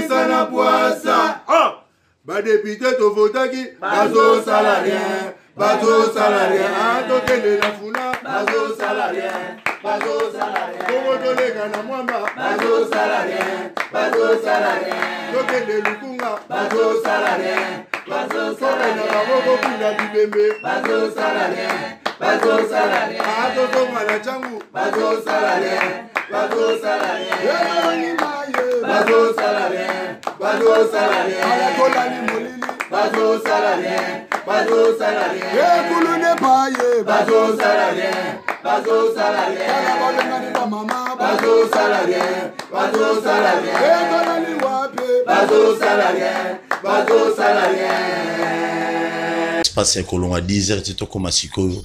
Tobimisa na poisa. Ba député to votaki. Bazo salarien. Bazo salarien. Tokende na funa. Bazo salarien. Bazo salarien. Komo tolega na mwamba. Bazo salarien. Bazo salarien. Tokende lukunga. Bazo salarien. Bazo salarien. Na baboko kunda bibembe. Bazo salarien. Bazo salarien. Toto mala changu. Bazo salarien. Bazo salarien. Bazo salarien. Bazo salarien. Ayatola ni molili. Bazo salarien. Bazo salarien. Kulune paye. Bazo salarien. Bazo salarien. Alabalengani ba mama. Bazo salarien. Bazo salarien. Kola ni wapi. Bazo salarien. Bazo salarien. Passe kolonga 10h tito koma sikoyo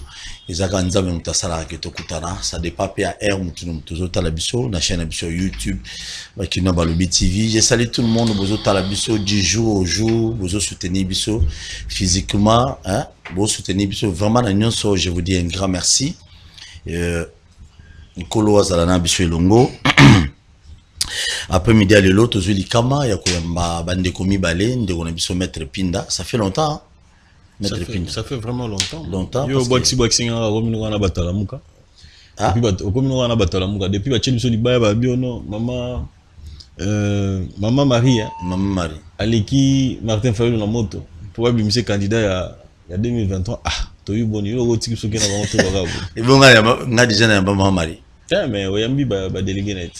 ezaka nzambe mutasala ke tokutana ça dépend à air mutuno tozota la biso na chaîne biso YouTube bakina balobi TV. Je salue tout le monde bozota la biso du jour au jour bozo soutenir biso physiquement hein bozo soutenir biso vraiment na nyonso. Je vous dis un grand merci. Nikolo azala na biso elongo après midi à lelo tozuli kama ya koyamba bande komi balé ndeko na biso maître Pinda. Ça fait longtemps hein? Ça fait vraiment longtemps. Yo boxing a komino wana batala muka. Depuis komino wana batala muka depuis ba cheli so libaya ba biono maman Marie hein. Maman Marie. Aleki Martin Fayulu na moto. Pour bimisa candidat ya 2023 toyu boni yo goti so kena ba moto ba gabo. Et bon nga déjà na Maman Marie. Mais oyambi ba délégué net.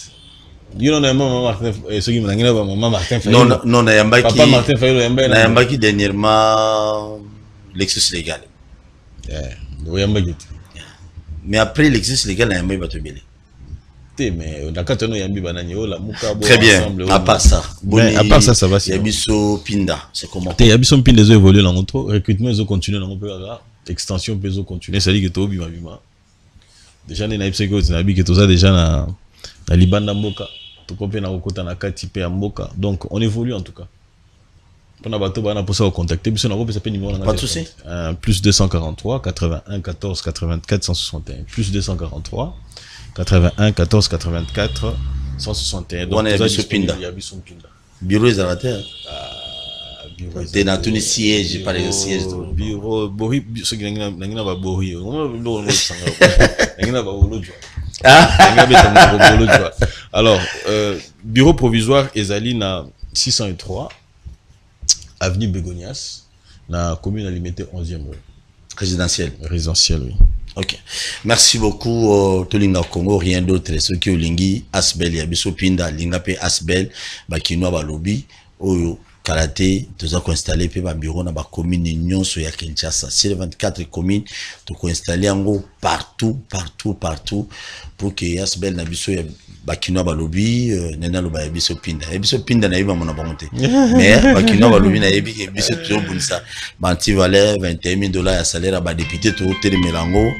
You know Maman Martin so ki mangina ba Maman Martin Fayulu. Non na yamba ki. Papa Martin Fayulu yamba ki dernièrement Lexus légal. Mais après Lexus légal, il y a un peu de très bien. À part ça, ça va. Il y a Bisso Pinda. C'est comment? Il y a Bisso Pinda qui évolue dans notre recrutement, ils ont continué dans notre extension, ils ont continué. Ça dit que tout bima bima. Déjà, les naïfs sécurité, c'est nabi que tout ça déjà na Liban Mboka. Tout complet na Okota na Katipe Mboka. Donc on évolue en tout cas. On a bateau bana pour ça contacter puis on a repris ça numéro pas de souci. Plus 243 81 14 84 161 plus 243 81 14 84 161 donc on est Bisso Pinda. Bureau est arrêté. T'es dans tous les sièges, pas les sièges. Bureau Bori ce qui n'angina ba Bori on sanga n'angina ba Olodjo. Alors bureau provisoire ezali na 603 avenue Begonias, la commune alimentée 11e rue. Résidentielle. Résidentielle, oui. Ok. Merci beaucoup, Tolinga Congo. Rien d'autre. Ceux qui ont lingi, Asbel, Yabiso Pinda, Lingape Asbel, Bakinoa Balobi, Oyo, Karaté, tous ont installé, puis un bureau dans la commune Union, sur Kinshasa. C'est les 24 communes, tout installé en gros partout, pour que Asbel, Nabiso, Bakinoa Balobi, Nena Loba, Yabiso Pinda. Yabiso Pinda, n'a pas mon abonné. Mais, Bakinoa Balobi, n'a Yabiso toujours bon ça. Banti valeur, $21 000 à salaire à bas député, tout hôtel Mélango,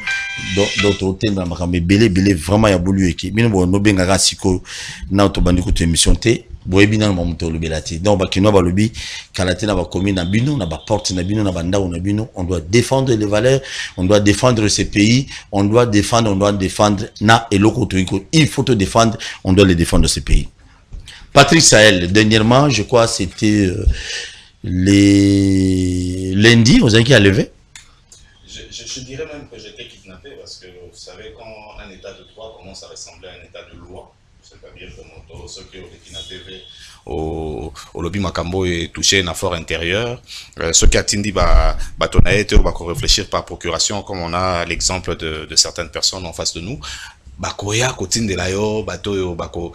d'autres hôtels, dans ma belé, vraiment, il y a boulu équipe. Mais nous, nous, benga siko, na autobandi koute émission T. Boebina na mamuto lobelati donc bakino ba lobi kalate na ba commune na bino na ba porte na bino na banda na bino on doit défendre les valeurs on doit défendre ces pays on doit défendre na eloko toiko il faut te défendre on doit les défendre ces pays. Patrick Sahel dernièrement je crois c'était les lundi vous avez qui a levé. Je dirais même que j'étais kidnappé parce que vous savez quand un état de droit commence à ressembler à un état de loi. C'est-à-dire que ceux qui ont été au lobby Makambo est touché un fort intérieur. Ceux qui attendent batonaïte ou réfléchir par procuration, comme on a l'exemple de certaines personnes en face de nous. Bakoya kotine de layo bato yo bako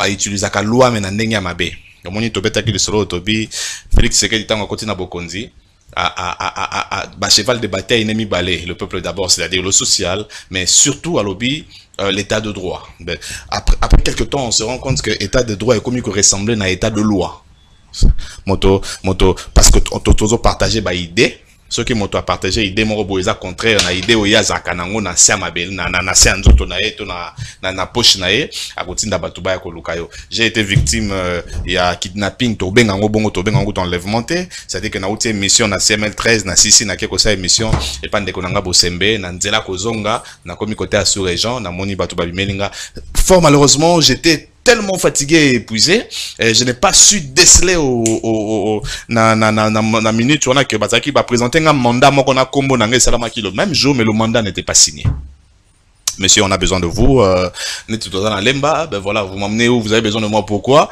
utiliser ka loi mais na ndenge ya mabe. Omoni tobeta ki le solo tobi Félix Sekedi tango kotina bokonzi. Cheval de bataille ennemi balé le peuple d'abord c'est-à-dire le social mais surtout à lobby l'état de droit. Après quelques temps on se rend compte que l'état de droit est comme il ressemblait à l'état de loi moto parce que on toujours partagé ba idée ceux qui m'ont partagé idée mon boisa contraire na idée oyaza kanango na siama bel na sianzoto na eto na poche na e akotinda batuba ya kolukayo. J'ai été victime ya kidnapping to benga ngo bongo to benga ngo enlèvement, c'est-à-dire que na outie mission na CML13 na sisi na keko sa émission et pande konanga bosembe na nzela kozonga na komi côté à sous-région na moni batuba bimelinga. Fort malheureusement, j'étais tellement fatigué et épuisé, je n'ai pas su déceler na minute on a que Bazaki va présenter un mandat moi qu'on a combo nangé salamaki le même jour, mais le mandat n'était pas signé. Monsieur, on a besoin de vous. Ben voilà, vous m'emmenez où, vous avez besoin de moi, pourquoi?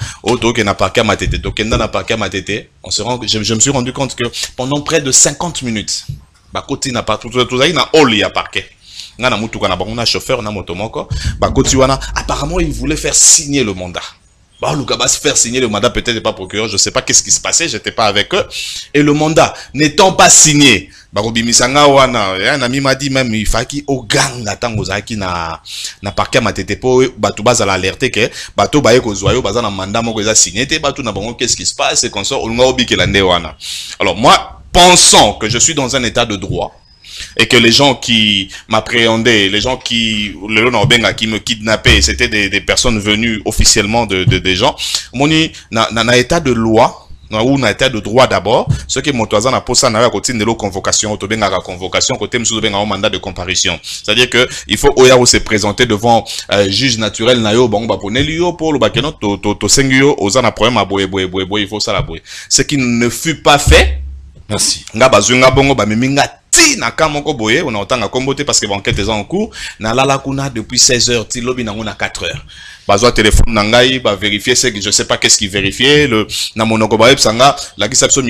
N'a pas qu'à ma tête. N'a pas qu'à ma tête. Je me suis rendu compte que pendant près de 50 minutes, bah côté n'a pas tout ça, il n'a oli à parquet. On a chauffeur, on a motomoko. Bah côté apparemment il voulait faire signer le mandat. Bah Lucas faire signer le mandat, peut-être pas procureur, je sais pas qu'est-ce qui se passait, j'étais pas avec eux. Et le mandat n'étant pas signé, bah Misanga wana, un ami m'a dit même il fallait au gang tango zaki na parquet ma tete po batu bas à l'alerter que bato baye ko zoyo baza na mandat moko za signé te batu na bango qu'est-ce qui se passe et qu'on sort on obi que lande wana. Alors moi pensant que je suis dans un état de droit et que les gens qui m'appréhendaient, les gens qui me kidnappaient, c'était des personnes venues officiellement des gens, moni na état de loi ou na état de droit d'abord, ce que mon toisan a posé na côté de convocation, convocation côté monsieur un mandat de comparution. C'est-à-dire que il faut oya se présenter devant juge naturel na yo bon ba ponelio pour le bakeno to sengio ozana problème à boye il faut ça la boye. Ce qui ne fut pas fait. Merci. Nga bazunga bongo ba meminga ti na kamoko boye on a autant à comboter parce que l'enquête est en cours na lala kuna depuis 16h ti lobi na ngona 4h. Bazwa téléphone nangai ba vérifier c'est que je sais pas qu'est-ce qu'il vérifiait le na monoko ba sanga la kisapso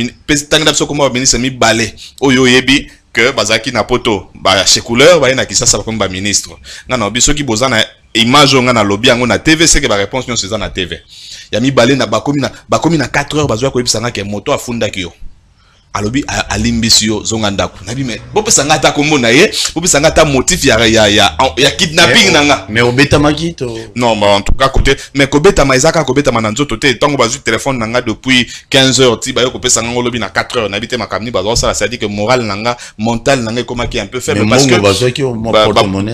tangna pso comme ministre mi balé oyo yebi que bazaki na poto ba chez couleur ba na kisasa comme ba ministre nga na biso ki bozana image nga na lobby ngo na TV c'est que ba réponse non c'est na TV ya mi balé na bakomi na 4h bazwa ko yebisanga ke moto afunda kiyo alobi alimbisio zongandaku nabi me bopesanga ta kombo na ye bopesanga ta motif ya kidnapping nanga mais obeta makito non mais en tout cas côté mais kobeta maizaka kobeta mananzoto te tango bazu téléphone nanga depuis 15h ti ba yo kopesanga ngolobi na 4h nabi te makamni bazo ça ça dit que moral nanga mental nanga koma ki un peu faible parce que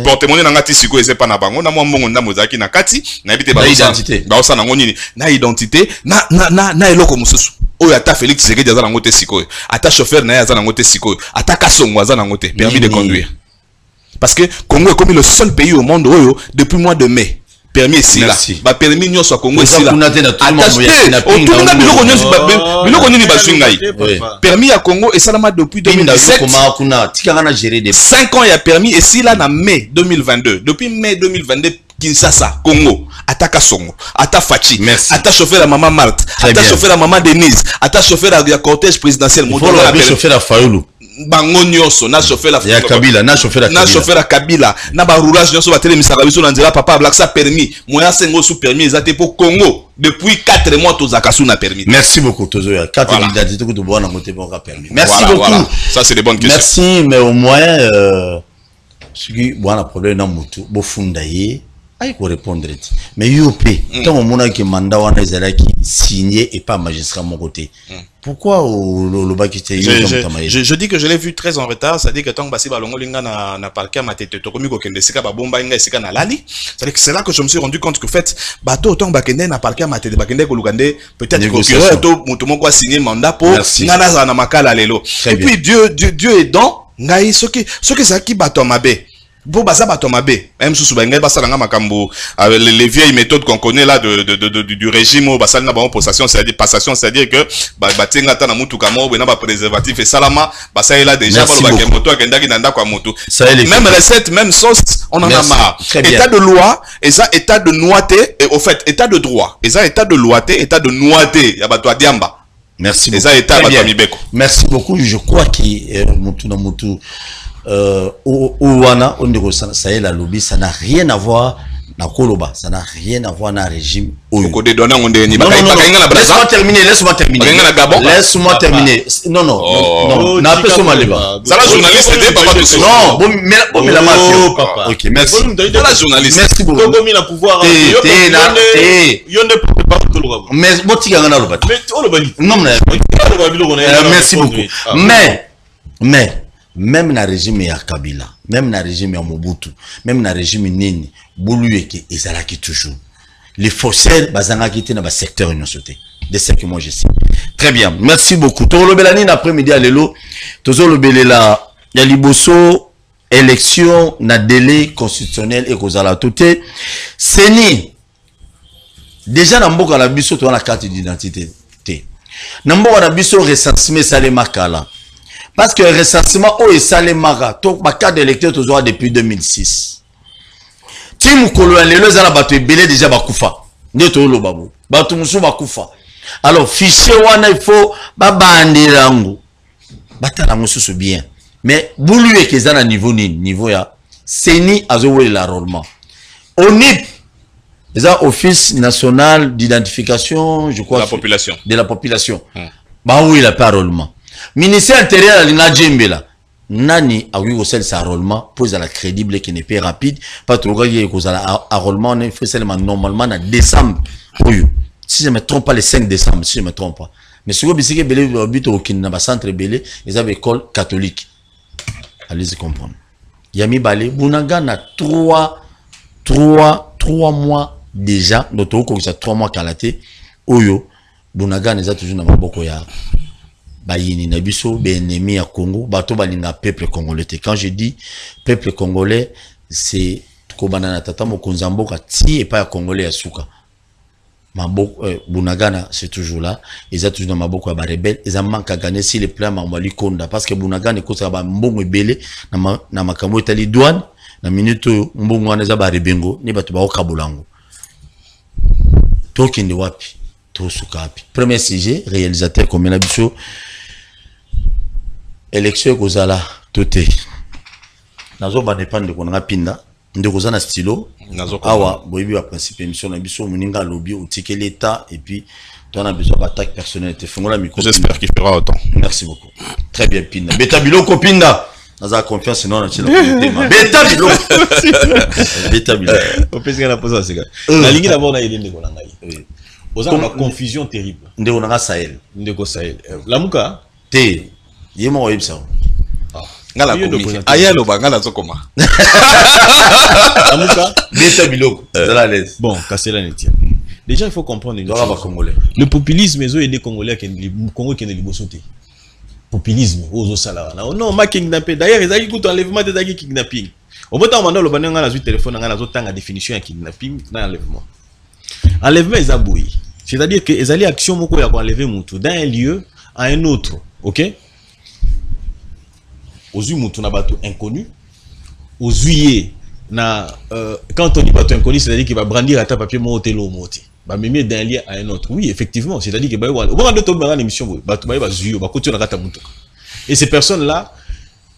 porte-monnaie nanga ti siko eze pa na bango na mbongo nda mozaki na kati nabi te ba identité ba ça nango nini na identité na eloko mususu oyo ata Félix Tshisekedi aza nango te sikoyo ata chauffeur na aza nango te sikoyo ata Kasongo aza nango te permis de conduire parce que Congo est comme le seul pays au monde oyo depuis mois de mai permis ici là ba permis nyoso à Congo ici là permis à Congo et ça depuis 2017 5 ans il y a permis ici là na mai 2022 depuis mai 2022 Kinshasa, Congo, Ataka Songo, Ata Fachi, Ata chauffeur à Maman Malte, Ata chauffeur à Maman Denise, Ata chauffeur à cortège présidentiel, chauffeur à Fayoulou. Bango nyoso, na chauffeur à Kabila, na chauffeur à Kabila, na ba roulage nyoso ba télé misarabiso na nzela papa black ça permis, moya sengo sous permis ezate pour Congo depuis 4 mois to zakasu na permis. Merci beaucoup Tozoya. 4 d'identité que tu bois na moté pour permis. Merci beaucoup. Ça c'est des bonnes questions. Merci mais au moins ce qui bon un problème dans moto, bo fundaye aïe pour répondre mais UOP tant au monde qui mandat wana ezalaki signé et pas magistrat mon côté pourquoi le bac était je dis que je l'ai vu très en retard ça dit que tant basi balongo linga na parquet ma tête to komi ko kende sika ba bomba inga sika na lali c'est là que je me suis rendu compte que fait bateau tant ba kende na parquet ma tête ba kende ko lugande peut-être procureur to mutu moko signé mandat pour ngana za na makala lelo et puis Dieu est dans ngai soki ça qui bato mabe. Bon, bah, ça va tomber. Même sous les vieilles méthodes qu'on connaît là du régime, bah, ça n'a pas possession, c'est-à-dire passation, c'est-à-dire que, bah, tinga ta na mutu kamo, bah, préservatif et salama, bah, ça est là déjà, même recette, même sauce, on en a marre. État de loi, et ça, état de noité, et au fait, état de droit, et ça, état de loité, état de noité, y'a bah, toi, diamba. Merci beaucoup. Merci beaucoup. Je crois que, mutu, Ouana, ça est la lobby, ça n'a rien à voir na Koloba, ça n'a rien à voir na régime. Laisse-moi terminer. Laisse-moi terminer. Non. Na personne maleba. Ça la journaliste était papa de ce. Non, bon mais la mafia. Papa. OK, merci. La journaliste. Merci beaucoup. Togo na pouvoir. Mais botika ngana loba. Non, merci beaucoup. Mais même na régime ya Kabila, même na régime ya Mobutu, même na régime nini, Bouluyeke ezalaki toujours. Les faussaires bazanga kité na ba secteur union sauté. De ce que moi je sais. Très bien. Merci beaucoup. Tolo belani après-midi à lelo. Tozo le belela ya liboso élection na délai constitutionnel et kozala toté. Seni déjà na mboka la biso to na carte d'identité té na mboka na biso recensement salé makala parce que recensement o salé mara to ba carte d'électeur to zo depuis 2006 tim kolo lelo za na bato ebele déjà bakufa ndeto lo babo bato musu bakufa alors fichier wana il faut babandirango batala mususu bien mais boulu ekeza na niveau ya seni azowe la enrôlement ONIP les office national d'identification je crois de la population bah oui la enrôlement ministère intérieur la djembela nani a oui aussi sa enrôlement pour la crédible qui n'est pas rapide pas trop que cause la enrôlement il faut seulement normalement en décembre si je me trompe pas le 5 décembre si je me trompe pas mais si vous bisque belé but au Kinaba centre belé ils avaient école catholique allez-y comprendre Yami Balé Bunaga na 3 mois déjà notre ko ça 3 mois kalaté oyo Bunaga neza toujours na maboko ya bayini na biso benemi ya Congo bato balinga peuple congolais. Quand je dis peuple congolais c'est kobana na tata mokonzi mboka ti et pas ya congolais ya suka maboko Bunagana c'est toujours là ils ont toujours dans maboko ya ba rebelle ils ont manqué à gagner si les plans Mambali Konda parce que Bunagana ko ça ba mbongo ebele na makambo etali douane na minute mbongo wana za ba rebengo ni bato ba okabulango tokende wapi to suka wapi premier sujet réalisateur comme na biso élection kozala toté nazo ba dépendre ko na pinda ndeko za na stylo awa boyebi wa principe émission na biso muninga lobby otike l'état et puis toi on a besoin d'attaque personnelle te fongola micro. J'espère qu'il fera autant. Merci beaucoup. Très bien Pinda. Beta biloko Pinda. Naza confiance non na chilo tema. Beta biloko. Beta biloko. On peut se la poser ça. La ligne d'abord na yende ndeko na ngai. Oza na confusion terrible. Ndeko na Sahel. Ndeko Sahel. Lamuka te yemo oyebisa. Ngala komi ayalo bangala zokoma amuka beta biloko la l'aise. Bon Kassela netia déjà il faut comprendre une chose. Congolais le populisme ezo aider congolais qui Congo qui ne libosoté populisme ozo sala non ma kidnappé d'ailleurs ils ont tout enlèvement des agi kidnapping au bout d'un moment le bananga na téléphone nga na zo tanga définition ya kidnapping na enlèvement ils abouyi c'est-à-dire que ils allaient action moko ya ko enlever mutu d'un lieu à un autre OK aux mutu na bato inconnu aux yeux na quand on dit bato inconnu c'est-à-dire qu'il va brandir à ta papier monter l'eau monter ba même d'un lieu à un autre oui effectivement c'est-à-dire que ba au moment de tomber dans l'émission bato ba yeux ba côté na kata mutu et ces personnes là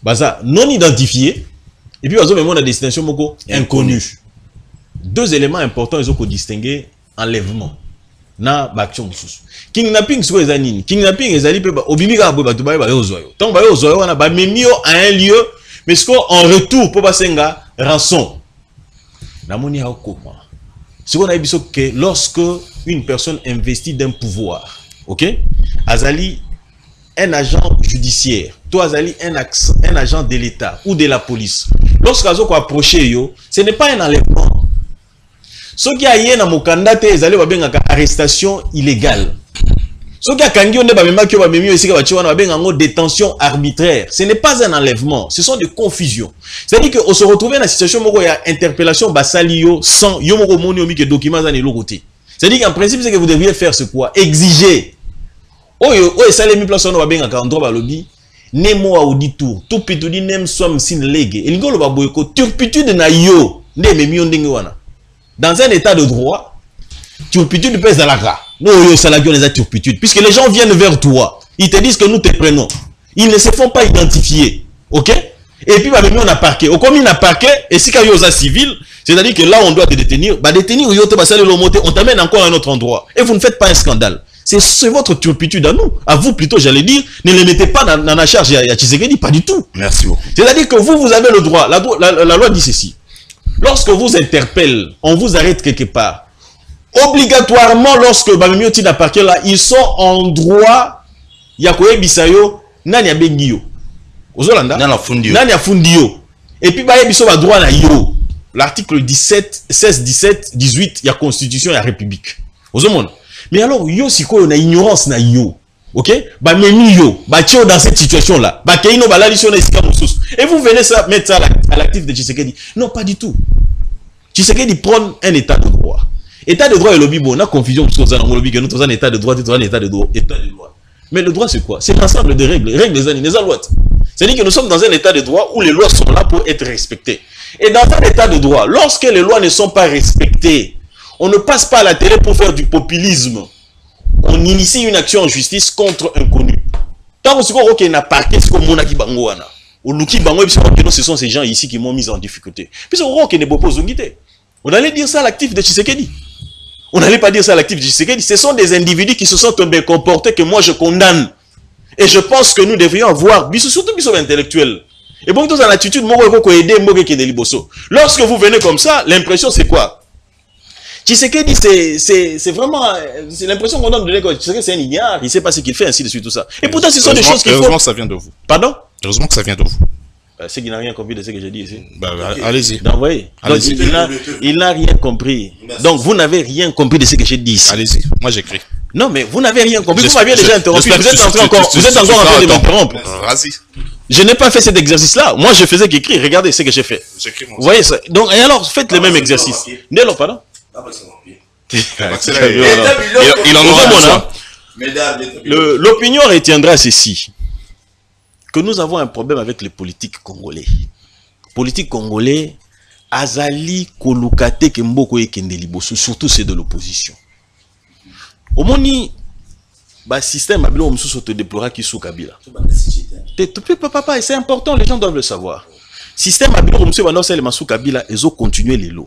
baza non identifiées et puis bazo même na destination moko inconnue. Deux éléments importants ils ont ko distinguer enlèvement na ba action mususu kidnapping so ezanini kidnapping ezali pe obimika ba bato ba yozoyo tant ba yozoyo wana ba memio à un lieu mais ce en retour pour basenga rançon na moni ha comment ce qu'on a biso que lorsque une personne investit d'un pouvoir OK azali un agent judiciaire toi azali un agent de l'État ou de la police lorsqu'azo ko approcher yo ce n'est pas un enlèvement. Ce qui a yé na mokanda te ezali babengaka arrestation illégale. Ce qui a kangi on ba mema ki ba memi esika ba chiwana babenga détention arbitraire. Ce n'est pas un enlèvement, ce sont des confusions. C'est-à-dire que on se retrouve dans la situation moko ya interpellation basali yo sans yo moko moni omi ke documents za nelo côté. C'est-à-dire qu'en principe c'est que vous devriez faire ce quoi exiger. Oyo esale mi place on babengaka endroit ba lobby nemo auditor tout pitudi nem swam sin lege. Elingolo ba boyko turpitude na yo nde memi ondenge wana. Dans un état de droit, turpitude pèse dans la gare. Nous, les turpitude. Puisque les gens viennent vers toi, ils te disent que nous te prenons. Ils ne se font pas identifier. OK? Et puis, on a parqué. Au comme il a parqué, et si il y a civil, c'est-à-dire que là, on doit te détenir. Détenir, on t'amène encore à un autre endroit. Et vous ne faites pas un scandale. C'est votre turpitude à nous. À vous, plutôt, j'allais dire, ne les mettez pas dans la charge. Il y a Tshisekedi, pas du tout. Merci beaucoup. C'est-à-dire que vous avez le droit. La loi dit ceci. Lorsque vous interpelle, on vous arrête quelque part. Obligatoirement, lorsque Bamimioti n'a parqué là, ils sont en droit. Yakoye Bisayo, Nanya Bengiyo. Ozolanda? Nanya Fundiyo. Et puis, Baye Biso va droit na yo. L'article 17, 16, 17, 18, il y a Constitution, il y a République. Ozomona. Mais alors, yo, si quoi, on a ignorance na yo. Ok? Bah, meni yo. Bah, tio dans cette situation-là. Bah, keino, bah, la mission est et vous venez ça, mettre ça à l'actif de Tshisekedi. Non, pas du tout. Tshisekedi prend un état de droit. État de droit et lobby, bon, on a confusion parce qu'on a un lobby que nous sommes un état de droit, nous sommes un état de droit, état de loi. Mais le droit, c'est quoi? C'est l'ensemble des règles, des années, des lois. C'est-à-dire que nous sommes dans un état de droit où les lois sont là pour être respectées. Et dans un état de droit, lorsque les lois ne sont pas respectées, on ne passe pas à la télé pour faire du populisme. On initie une action en justice contre un connu. Tant que n'a pas parquet, c'est comme Monaki Bangoana. Ou Luki Bango, ce sont ces gens ici qui m'ont mis en difficulté. Puis on allait dire ça à l'actif de Tshisekedi. On n'allait pas dire ça à l'actif de Tshisekedi. Ce sont des individus qui se sont bien comportés que moi je condamne. Et je pense que nous devrions avoir, surtout qui sont intellectuels. Et bon, dans l'attitude, lorsque vous venez comme ça, l'impression c'est quoi? Tshisekedi, c'est vraiment, c'est l'impression qu'on donne de l'école. Tshisekedi, c'est un ignare, il ne sait pas ce qu'il fait, ainsi de suite, tout ça. Et pourtant, ce sont des choses qu'il faut... Heureusement que ça vient de vous. Pardon? Heureusement que ça vient de vous. C'est qu'il n'a rien compris de ce que j'ai dit ici. Allez-y. Il n'a rien compris. Donc, vous n'avez rien compris de ce que j'ai dit ici. Allez-y, moi j'écris. Non, mais vous n'avez rien compris. Vous m'aviez déjà interrompu. Vous êtes encore en train de m'interrompre. Vas-y. Je n'ai pas fait cet exercice-là. Moi, je faisais qu'écrire. Regardez ce que j'ai fait. Vous voyez ça? Donc, et alors, faites le même exercice. Nélo, pardon? Il en aura besoin. L'opinion retiendra ceci. Que nous avons un problème avec les politiques congolais. Politiques congolais, Azali, Kolukate, Kemboko et Kendeliboso, surtout ceux de l'opposition. Au moni, le système a bien déploré qui sous Kabila. Papa, c'est important, les gens doivent le savoir. Système a bien sous Kabila, ils ont continué les lots.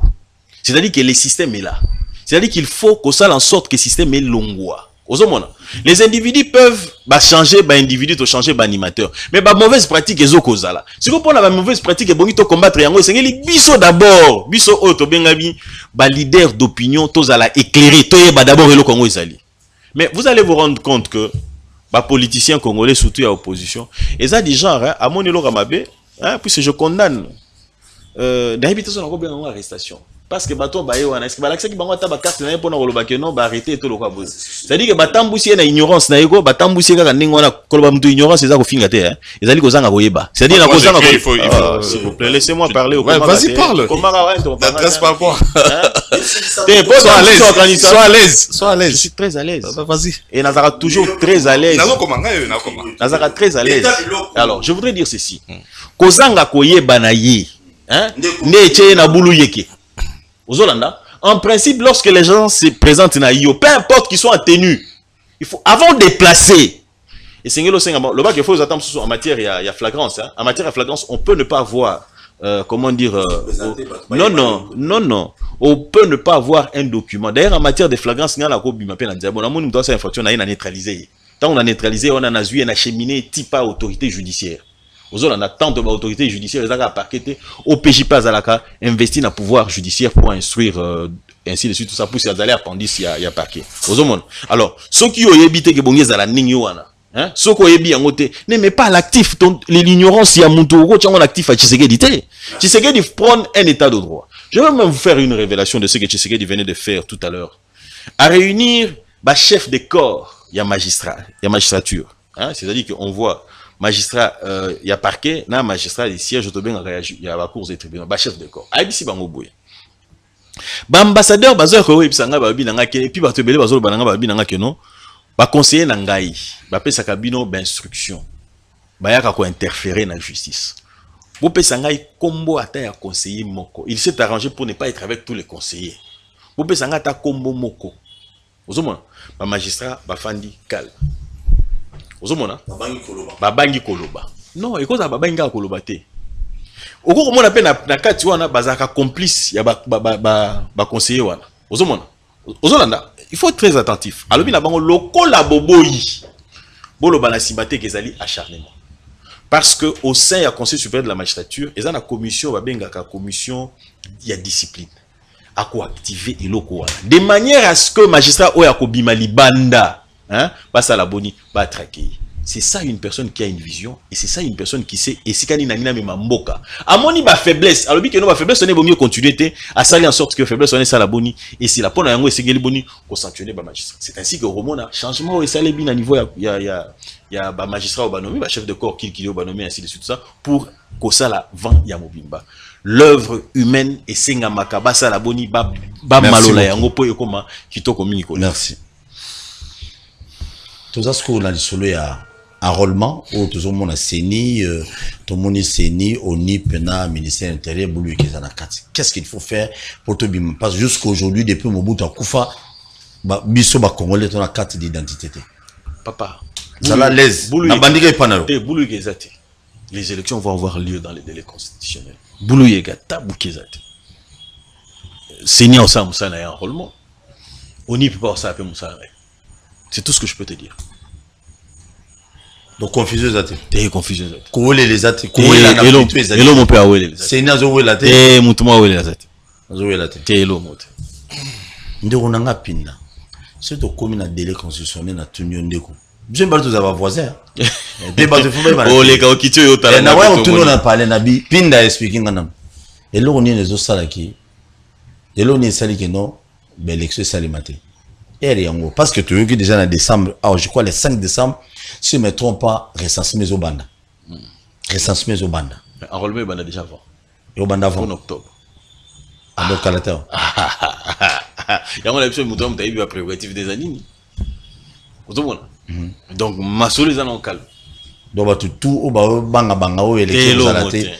C'est-à-dire que le système est là. C'est-à-dire qu'il faut qu'on sache en sorte que le système est longois. Les individus peuvent changer, individu to changer animateur. Mais mauvaise pratique est là. Si vous prenez la mauvaise pratique et bonito combattre yango, c'est les biso d'abord, biso auto bengabi, leader d'opinion, tous à la éclairer, d'abord et le Congo ezali. Mais vous allez vous rendre compte que politiciens congolais, surtout à l'opposition, et ça du genre, à mon élo Ramabe, puisque je condamne d'habitation encore bien en arrestation. Parce que bato bayewana est-ce que balaxa ki bango ta ba carte na pona koloba ke non ba arrêter to lokwa bozi. C'est-à-dire que batambusi na ignorance na yeko batambusi kaka ndingo na koloba mtu ignorance eza ko finga te hein. Ezali kozanga koyeba. C'est-à-dire na kozanga il faut s'il vous plaît laissez-moi parler au comment. Vas-y parle. Comment n'adresse pas moi. Sois à l'aise. Je suis très à l'aise. Vas-y. Et Nazara toujours très à l'aise. Nazara très à l'aise. Alors, je voudrais dire ceci. Kozanga koyeba na ye, hein? Ne na bulu yeke. En principe, lorsque les gens se présentent na yo, peu importe qu'ils soient en tenue, il faut avant de déplacer. Et c'est le bac il faut attendre en matière il y a flagrance. Hein. En matière de flagrance, on peut ne pas avoir comment dire non. On peut ne pas avoir un document. D'ailleurs, en matière de flagrance, il y a la copie m'appelle en disant bon, on doit cette infraction on a neutralisé. Tant on a neutralisé, on a nazué, on a cheminé type à autorité judiciaire. On a tant de l'autorité judiciaire, ils ont parqueté au PJ pas à la investi dans le pouvoir judiciaire pour instruire ainsi de suite tout ça pour s'y aller appendice il y a parquet. Alors, ceux qui ont évité que bon à la ningwana, hein, ceux qui ont évité en côté, n'aimez pas l'actif, l'ignorance il y a mon tour, tu as un actif à Tshisekedi. Tshisekedi prend un état de droit. Je vais même vous faire une révélation de ce que Tshisekedi venait de faire tout à l'heure. À réunir chef de corps, il y a magistrat, il y a magistrature, hein, c'est-à-dire qu'on voit magistrat, il y a parquet, na magistrat, il siège au bien réagi, il y a la cour des tribunaux, chef de corps. Aïbisi bango boye. Ambassadeur bazar ko ebisanga babi nanga ke et puis bato belé bazolo bananga babi nanga ke non. Ba conseiller nangai, ba pesa kabino ba instruction. Ba yaka ko interférer na justice. Bo pesa ngai kombo ata ya conseiller moko. Il s'est arrangé pour ne pas être avec tous les conseillers. Bo pesa nga ta kombo moko. Ozomona, ba magistrat ba fandi calme. Ozomona babangi koloba non ekoza babangi koloba te oko komona pe na kati wana bazaka complice ya ba conseiller wana ozolanda il faut être très attentif alobi na bango lokola boboyi boloba na simbate kezali acharnement parce que au sein ya conseil supérieur de la magistrature eza na commission babengaka commission ya discipline ako activer eloko wana de manière à ce que magistrat oya ko bima libanda hein, passe à la boni, va traquer. C'est ça une personne qui a une vision et c'est ça une personne qui sait et c'est quand il n'a même mboka. À mon niveau faiblesse, alors que nos faiblesse on est mieux continuer à salir en sorte que faiblesse on est ça la boni et c'est la pona yango et c'est geli boni pour sanctionner ba magistrat. C'est ainsi que Romo a changement et ça les bien à niveau il y a ba magistrat au banomé, ba chef de corps qui au banomé ainsi de suite ça pour que ça la vent ya mobimba. l'œuvre humaine et senga makabasa la boni ba malola yango po ekoma kitoko mingi ko. Merci. Tout ça ce qu'on a dit sur le enrôlement ou tout le monde a séni tout le monde est séni au NIP na ministère intérieur boulou qui na carte. Qu'est-ce qu'il faut faire pour te bim parce que jusqu'aujourd'hui depuis Mobutu Kufa ba biso ba congolais ton carte d'identité. Papa, ça la laisse. Na bandika ipanalo. Boulou ezate. Les élections vont avoir lieu dans les délais constitutionnels. Boulou yega tabu kezate. Séni en ça musa na enrôlement. On n'y peut pas ça appeler musa. C'est tout ce que je peux te dire. Donc confusion zate. T'es confusion zate. Kouele les zate. Elo mon père ouele les zate. Séni azo ouele zate. Eh mutuma ouele les zate. Azo ouele zate. T'es elo mote. Ndeko nanga pinda. C'est au commune à délai constitutionnel na tunyo ndeko. Je me tous avoir voisin. Débat de fumée. Oh les gars qui tu yo tala. Na wa tuno na parler na bi pinda expliquing ngana. Elo ni les osala ki. Elo ni sali que non, ben l'élection salimate. Parce que tu veux que déjà en décembre, alors je crois le 5 décembre, si je ne me trompe pas, recensement au banda. Recensement au banda. Enrôlement au banda déjà avant. Et au banda avant. En octobre. En octobre. Il y a un épisode où tu as eu un prérogative des années. Donc, ma solution est en calme. Donc, tout au banga banga ou élection.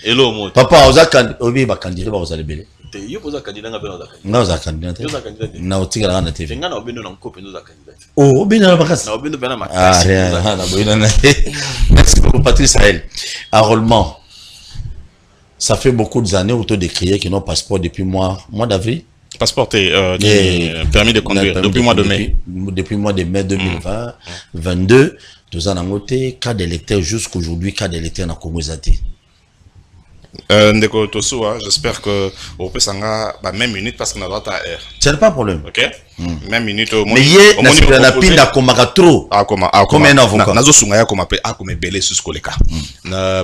Hello, papa, vous avez obi ba candidat ba vous allez belé. Yo poza candidat nga bena candidat. Nga za candidat. Yo za candidat. Na otika na TV. Nga na obeno na nkope no za candidat. Oh, obeno na bakasi. Na obeno bena makasi. Ah, na boyina na. Merci beaucoup Patrice Sahel. Enrôlement. Ça fait beaucoup d'années autour de crier que non passeport depuis mois d'avril. Passeport permis de conduire depuis mois de mai. Depuis mois de mai 2020, 22, deux ans en côté, cas d'électeur jusqu'aujourd'hui, cas d'électeur dans Congo Zati. Ndeko Tosoa, j'espère que on peut s'en même minute parce qu'on a droit à air. C'est pas problème. Ok. Même minute. Mais hier, na pinda komaka trop. Comme un avocat. Nazo sungaya comme appelé comme belé sur ce cas.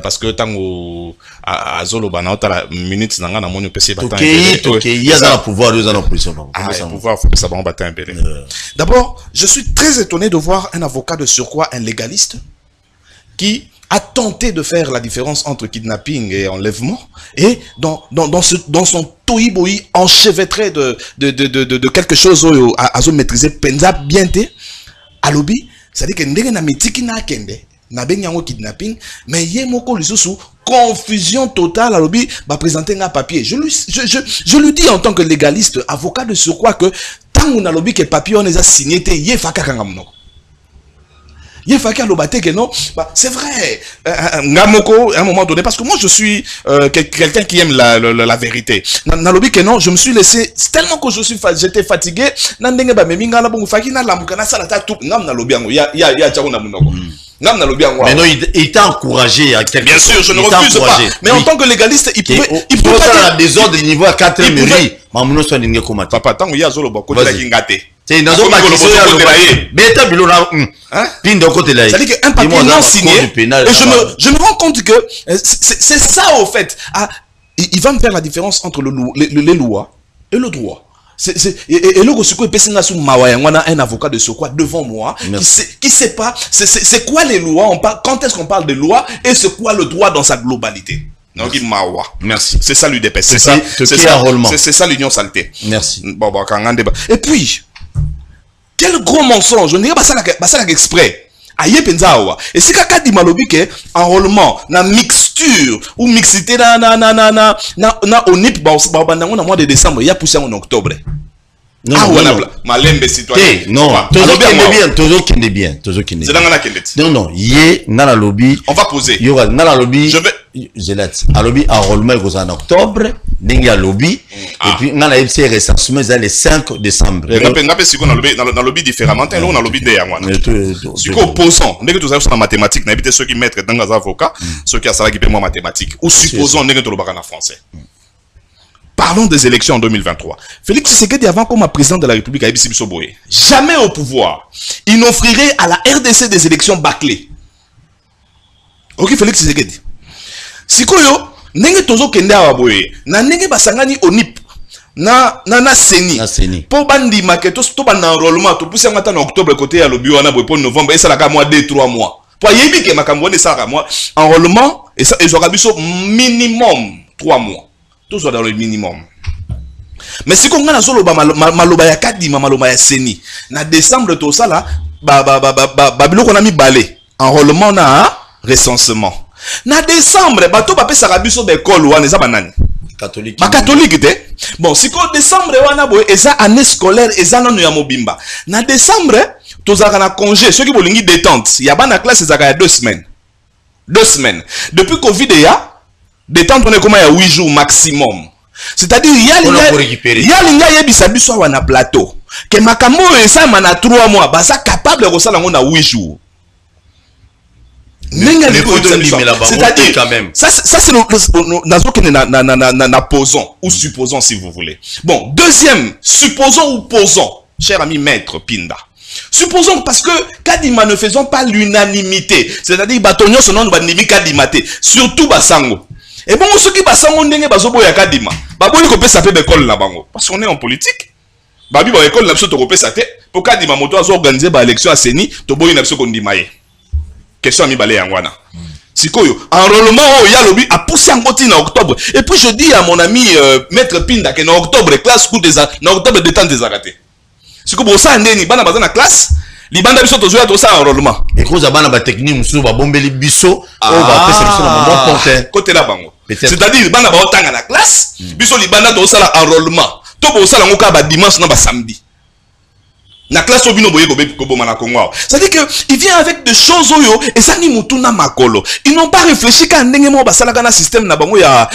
Parce que tango azolo bana otala minute nanga na moni pesi batan. Ok, il y a dans le pouvoir, il y a dans l'opposition. Le pouvoir faut que ça va battre un belé. D'abord, je suis très étonné de voir un avocat de surcroît, un légaliste qui a tenté de faire la différence entre kidnapping et enlèvement, et dans son tohibohi enchevêtré de quelque chose à maîtriser, penza bien te, à lobby, c'est-à-dire que ndenge na mitiki na kende, na benyango kidnapping, mais yé moko lisusu, confusion totale à lobby, va présenter un papier. Je lui dis en tant que légaliste, avocat de surcroît que, tant on a lobby que papier on les a signé, yé faka kangamno. Il faut que non, c'est vrai. Ngamoko, à un moment donné, parce que moi je suis quelqu'un qui aime la vérité. Nalobi que non, je me suis laissé tellement que j'étais fatigué. Nandenge ba meminga na bongo faki na lamuka na salata tout. Ngam nalobi ango ya tchako na munoko. Ngam nalobi ango. Mais non, il t'a encouragé à quelque chose. Bien sûr, je ne refuse pas. Mais en tant que légaliste, il pouvait pas désordre du niveau à 4 mairie. Mamuno soit n'inge komati. Papa tango ya zolo ba ko la kingate. C'est dans un papier c'est-à-dire qu'un papier non signé, et je me rends compte que c'est ça au fait. Il va me faire la différence entre les lois et le droit. Et le gosiko epesina sou mawaya ngwana un avocat de surcroît devant moi qui sait pas c'est quoi les lois, quand est-ce qu'on parle de loi et c'est quoi le droit dans sa globalité. Donc il mawa. Merci. C'est ça l'UDPS. C'est ça l'union saleté. Merci. Bon et puis quel gros mensonge, je ne dirais pas ça exprès. Aïe penzawa. Et si kaka di malobi ke enrôlement na mixture ou mixité na onip ba bandango na mois de décembre, ya poussé en octobre. Non, malembe citoyen. Non, toujours qui est bien. C'est dans la kendet. Non, yé na la lobby. On va poser. Yoga na la lobby. Je vais à lobby enrôlement en octobre, n'engia lobby et puis na la FC recensement le 5 décembre. Ngapé siko na lobby différemment, on a lobby de yangwana. Siko opposant, ndenge tous ça en mathématiques, na habité ceux qui mettent dans les avocats, ceux qui a ça qui paient moi mathématiques ou supposons ndenge to lobaka na français. Parlons des élections en 2023. Félix Tshisekedi, avant comme président de la République, jamais au pouvoir, il n'offrirait à la RDC des élections bâclées. Ok, Félix Tshisekedi. Sikoyo, nenge tozo kende awaboye, na nenge basangani onip, na seni. Pour bandi maketos, to ban enrôlement, to pousser en octobre côté à l'obi wana boy pour novembre, et ça la mois 2-3 mois. Pour yebi ke makambo ne ça mois enrôlement et ça ils aura biso minimum 3 mois. tous dans le minimum. Mais si on a solo maloba ya kadima maloba ya seni na décembre tout ça là babilo qu'on a mis balai enrôlement na recensement na décembre bato ba pesa rabiso d'école wana za banani catholique ba catholique te bon si ko décembre wana boy eza année scolaire eza nanu ya mobimba na décembre tozaka na congé ceux qui bolingi détente ya bana classe ezaka ya 2 semaines depuis covid ya détente on est comme ya 8 jours maximum. C'est-à-dire il y a linga yebisa biso wana plateau que makambo esa mana 3 mois basa capable de resala ngona 8 jours. C'est-à-dire quand même. Ça c'est na posons ou supposons si vous voulez. Bon, deuxième, supposons ou posons, cher ami maître Pinda. Supposons parce que Kadima ne faisons pas l'unanimité. C'est-à-dire batonyo son nom bandimi Kadimate, surtout basango. Et bon, ceux qui passent en ligne, bazobo ya kadima. Baboy ko pesa pe école là bango. Parce qu'on est en politique. Babi ba école na biso to ko pesa te. Pour kadima moto azo organiser ba élection à Seni, to boy na biso ko ndimaye. Question mi balé yangwana. Sikoyo, enrôlement oh ya lobi a poussé en côté en octobre. Et puis je dis à mon ami maître Pinda que en octobre classe coup des en octobre détente des arrêtés. Siko bo ça ndeni bana bazana classe. Libanda biso tozoya to ça enrôlement. Et cause abana ba technique musu ba bombeli biso o ba pesa biso na moment compte. Côté là bango. C'est-à-dire bana ba otanga na classe, biso libanda to ça enrôlement. To bo ça ngoka ba dimanche na ba samedi. Na classe obino boye ko boma na Congo. C'est-à-dire que il vient avec des choses oyo et ça ni mutuna makolo. Ils n'ont pas réfléchi qu'à ndenge mo ba sala kana système na bango ya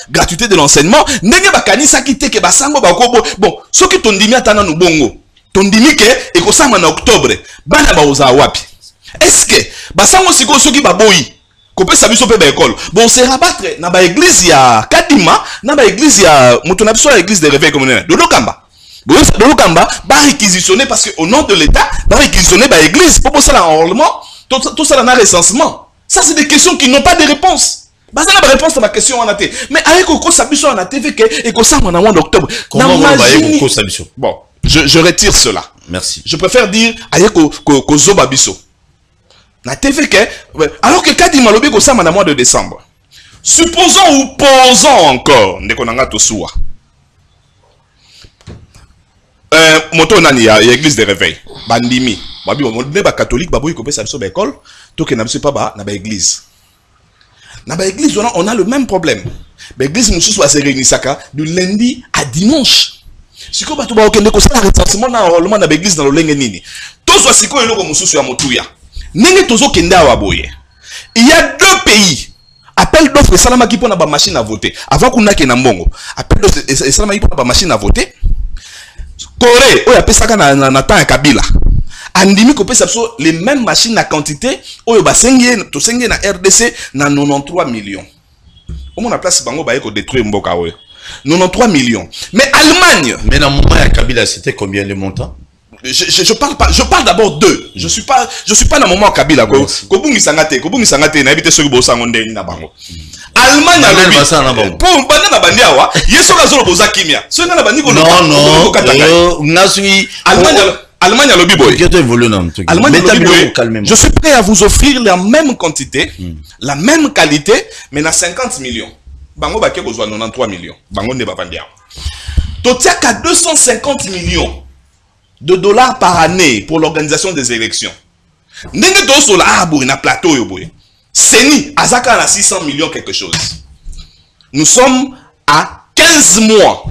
gratuité de l'enseignement. Ndenge ba kanisa kite ke basango ba ko bon, soki tondimi atana no bongo. Tondimi ke ekosama na octobre bana ba oza wapi est-ce que basango siko soki baboyi ko pesa biso pe ba école bon se rabattre na ba église ya Kadima na ba église ya moto na biso ya église de réveil communautaire Dolokamba ba réquisitionner parce que au nom de l'état ba réquisitionner ba église pour ça enrôlement tout ça na recensement. Ça c'est des questions qui n'ont pas de réponse. Bah ça n'a pas réponse à ma question en athée. Mais avec Oko Sabiso en athée que et que ça en mois d'octobre. Comment on va avec Oko Sabiso? Bon. Je retire cela. Merci. Je préfère dire ayeko zoba biso. Na TV que alors que Kadima lobi ko sama na mois de décembre. Supposons ou posons encore ndeko nanga tosuwa. Moto nani ya église de réveil. Bandimi. Babi on ba catholique baboyi ko pesa biso ba école, to ke na biso pa ba na ba église. Na ba église on a le même problème. Ba église mususu va se réunir saka du lundi à dimanche. Siko bato ba okende ko sala recensement na enrôlement na l'église dans lolenge nini. Tozo siko eloko mususu ya motuya. Nenge tozo kende awa boye. Il y a 2 pays. Appel d'offre salama ki pona ba machine à voter. Avant kuna ke na mbongo. Appel d'offre salama ki pona ba machine à voter. Corée, oya pesaka na temps ya Kabila. Andimi ko pesa so les mêmes machines à quantité oyo ba sengi to sengi na RDC na 93 millions. Au moins la place bango ba ko détruire mboka oyo. 93 millions. Mais Allemagne. Mais dans le moment à Kabila, c'était combien le montant? Je parle pas. Je parle d'abord d'eux. Je suis pas dans le moment à Kabila. Kobungi sangate na éviter ce que bosa ngonde na bango. Allemagne a le pour banana bandia wa. Yeso ka zolo boza kimia. Ce na bandi ko non. Nasui Allemagne a le biboy. Allemagne je suis prêt à vous offrir la même quantité, la même qualité, mais na 50 millions. Bango ba ke kozwa 93 millions. Bango ne ba bandia. Totia ka 250 millions de dollars par année pour l'organisation des élections. Ndenge to so la boy na plateau yo boy. Seni azaka na 600 millions quelque chose. Nous sommes à 15 mois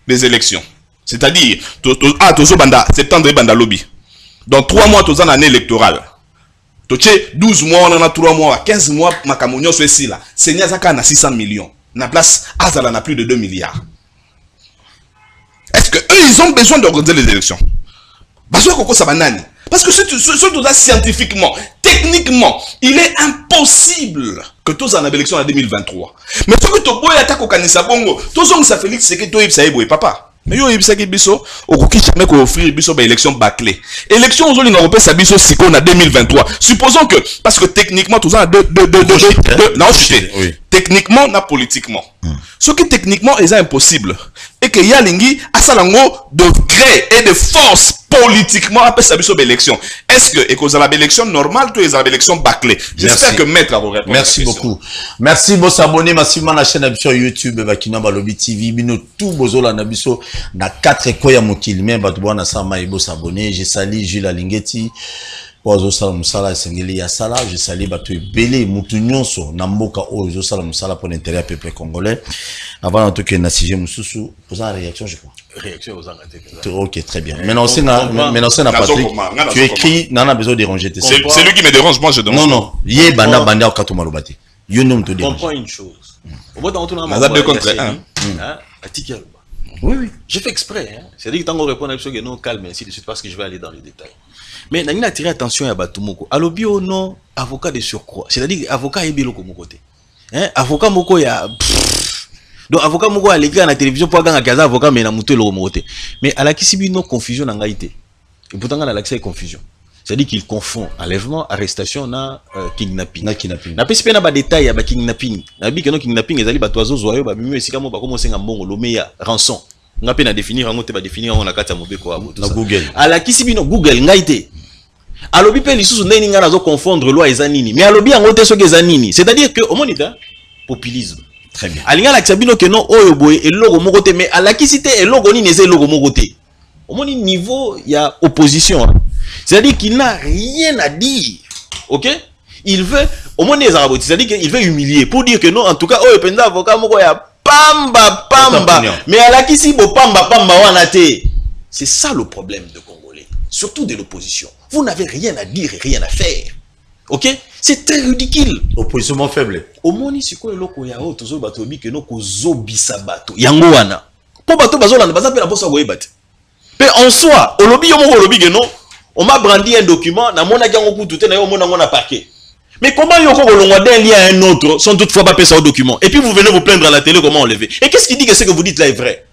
des élections. C'est-à-dire tozo banda septembre banda lobby. Dans 3 mois tozo année électorale. Toche 12 mois on en a 3 mois, 15 mois makamonyo so ici là. Seni azaka na 600 millions. Na place Azala na plus de 2 milliards. Est-ce que eux ils ont besoin d'organiser les élections? Parce que scientifiquement, techniquement, il est impossible que tous en élection en 2023. Mais ce que tu bois attaque au Kanisa Bongo, tous on ça Félix c'est que tu es papa. Mais yo ibisa ki biso okoki jamais ko offrir biso ba élection bâclée. Élection aujourd'hui na repé sa biso si qu'on a 2023. Supposons que parce que techniquement tous en non techniquement na politiquement. Ce qui techniquement est impossible et que ya lingi asalango de gré et de force politiquement après sa biso ba élection. est-ce que et cause à l'élection normale ou les élections bâclées? J'espère que maître va vous répondre. Merci beaucoup. Merci vos abonnés massivement la chaîne sur YouTube Bakina Balobi TV bino tout bozola na biso na 4 koya mokili mais batu bwana sama et vos abonnés. Je salue Jules Alingeti Ozo sala musala sengeli ya sala. Je salue batu belé mutu nyonso na mboka ozo sala musala pour l'intérêt du peuple congolais. Avant tout que na sujet mususu posant la réaction je crois. Réaction aux Angleterre. Ok, très bien. Maintenant c'est na Patrick. Tu écris nana besoin de déranger tes. C'est lui qui me dérange, moi je demande. Non. Yé banda banda okato malobati. Yo nom te dérange. Comprends une chose. Au bout d'un tour, on a 2 contre 1. Oui. J'ai fait exprès. C'est-à-dire que tant qu'on répond à ce que non, calme, ainsi de suite, parce que je vais aller dans les détails. Mais nous avons attiré attention à Batumoko. Alobio, non, avocat de surcroît. C'est-à-dire avocat est bien comme côté. Avocat moko ya. Donc avocat moko à l'écran à la télévision pour gagner un avocat mais na muto le côté. Mais à la kisibi non confusion en Haïti. Et pourtant on a l'accès à confusion. C'est-à-dire qu'il confond enlèvement, arrestation na kidnapping. Na kidnapping. Na pesi pe na ba détail ya ba kidnapping. Na bi que non kidnapping ezali ba toizo zoyo ba bimi esika mo ba commencer ngambongo lomeya rançon. Nga pe na définir ngo te ba définir on na kata mobeko abo. Na Google. À la kisibi no Google ngaite. Alobi pe lisusu ndeni nga nazo confondre loi ezanini. Mais alobi yango te soki ezanini. C'est-à-dire que au monita populisme. Très bien. Alinga la sabino que non oyo boy et logo moko te mais à la kisite et logo ni neze logo moko te. Au moins niveau il y a opposition. Hein. C'est-à-dire qu'il n'a rien à dire. OK? Il veut au moins les arabes, c'est-à-dire qu'il veut humilier pour dire que non en tout cas oyo penda avocat moko ya pamba. Mais à la kisi bo pamba wana te. C'est ça le problème de Congolais, surtout de l'opposition. Vous n'avez rien à dire et rien à faire. OK? C'est très ridicule. Opposition faible. Au moins si quoi loko ya o tozo bato bi que no ko zobisa bato. Yango wana. Po bato bazola na baza pe la bossa go ebate. Pe en soi, au lobby yomo lobby que non, on m'a brandi un document na mona gango ku tout na yo mona ngona parquet. Mais comment yoko kolongwa d'un lien à un autre sans toutefois pas passer au document. Et puis vous venez vous plaindre à la télé comment enlever. Et qu'est-ce qui dit que ce que vous dites là est vrai?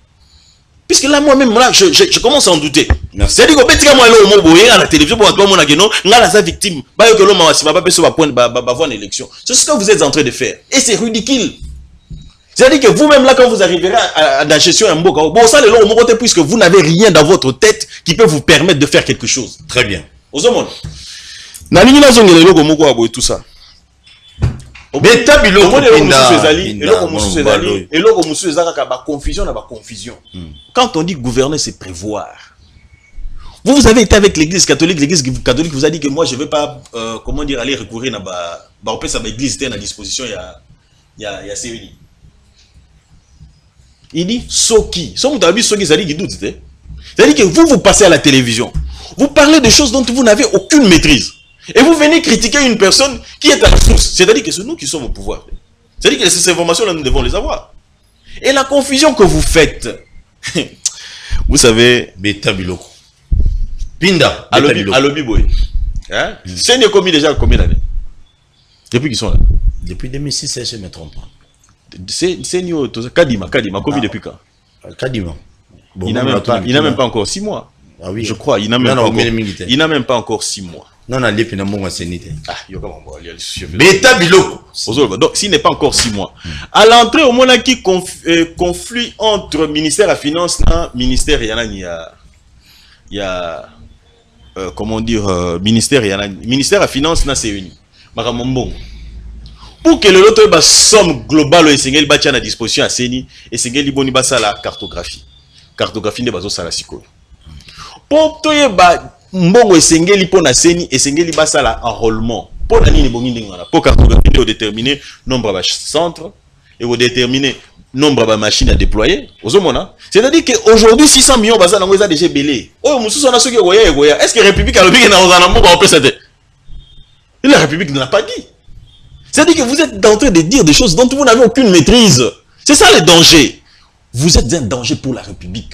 Puisque là moi-même là je commence à en douter. C'est-à-dire que petit moi là au mo boyer à la télévision pour toi mona geno ngala sa victime ba yo que l'homme va pas passer ba voir une élection. C'est ce que vous êtes en train de faire et c'est ridicule. C'est-à-dire que vous-même là quand vous arriverez à la gestion un mboka bon ça le long au côté puisque vous n'avez rien dans votre tête qui peut vous permettre de faire quelque chose. Très bien. Ozomon. Na lingi na zongela loko moko abo tout ça. Beta biloko pinda. Et loko musu ezaka ka ba confusion na ba confusion. Quand on dit gouverner c'est prévoir. Vous avez été avec l'église catholique vous a dit que moi je vais pas comment dire aller recourir na ba opesa ba église était à disposition il y a CENI. Il dit Soki. Soki, ça dit qu'il doute. C'est-à-dire que vous passez à la télévision. Vous parlez de choses dont vous n'avez aucune maîtrise. Et vous venez critiquer une personne qui est à la source. C'est-à-dire que c'est nous qui sommes au pouvoir. C'est-à-dire que ces informations-là, nous devons les avoir. Et la confusion que vous faites, vous savez... Beta Biloko. Pinda. Alobi Boy. Hein? C'est commis déjà combien d'années? Depuis qu'ils sont là? Depuis 2006, je ne me trompe pas. C'est Kadima, Covid depuis quand? Kadima. Bon, il n'a même pas encore 6 mois. Ah oui. Je crois, il n'a même pas encore 6 mois. Non, non, il n'a pas sénité. Ah, il y a comment Beta Biloko. Donc, s'il n'est pas encore 6 mois. À l'entrée, au moins, qui conflit entre ministère à finance et ministère, il y a comment dire, ministère à finance, c'est uni. Maramambon. Pour que le lot de somme globale est à disposition à CENI et c'est la cartographie. Cartographie de bazo sala siko. Pour que mbongo esengeli pour na CENI et sengeli basala enrôlement. Pour nani bongi ndingana. Pour cartographie de déterminer nombre de centres et de déterminer nombre de machines à déployer. C'est-à-dire qu'aujourd'hui 600 millions basala ngo déjà belé. Oh mususu na soki goya. Est-ce que République a lobi na ozana moko opesa te? La République ne l'a pas dit. C'est-à-dire que vous êtes en train de dire des choses dont vous n'avez aucune maîtrise. C'est ça le danger. Vous êtes un danger pour la République.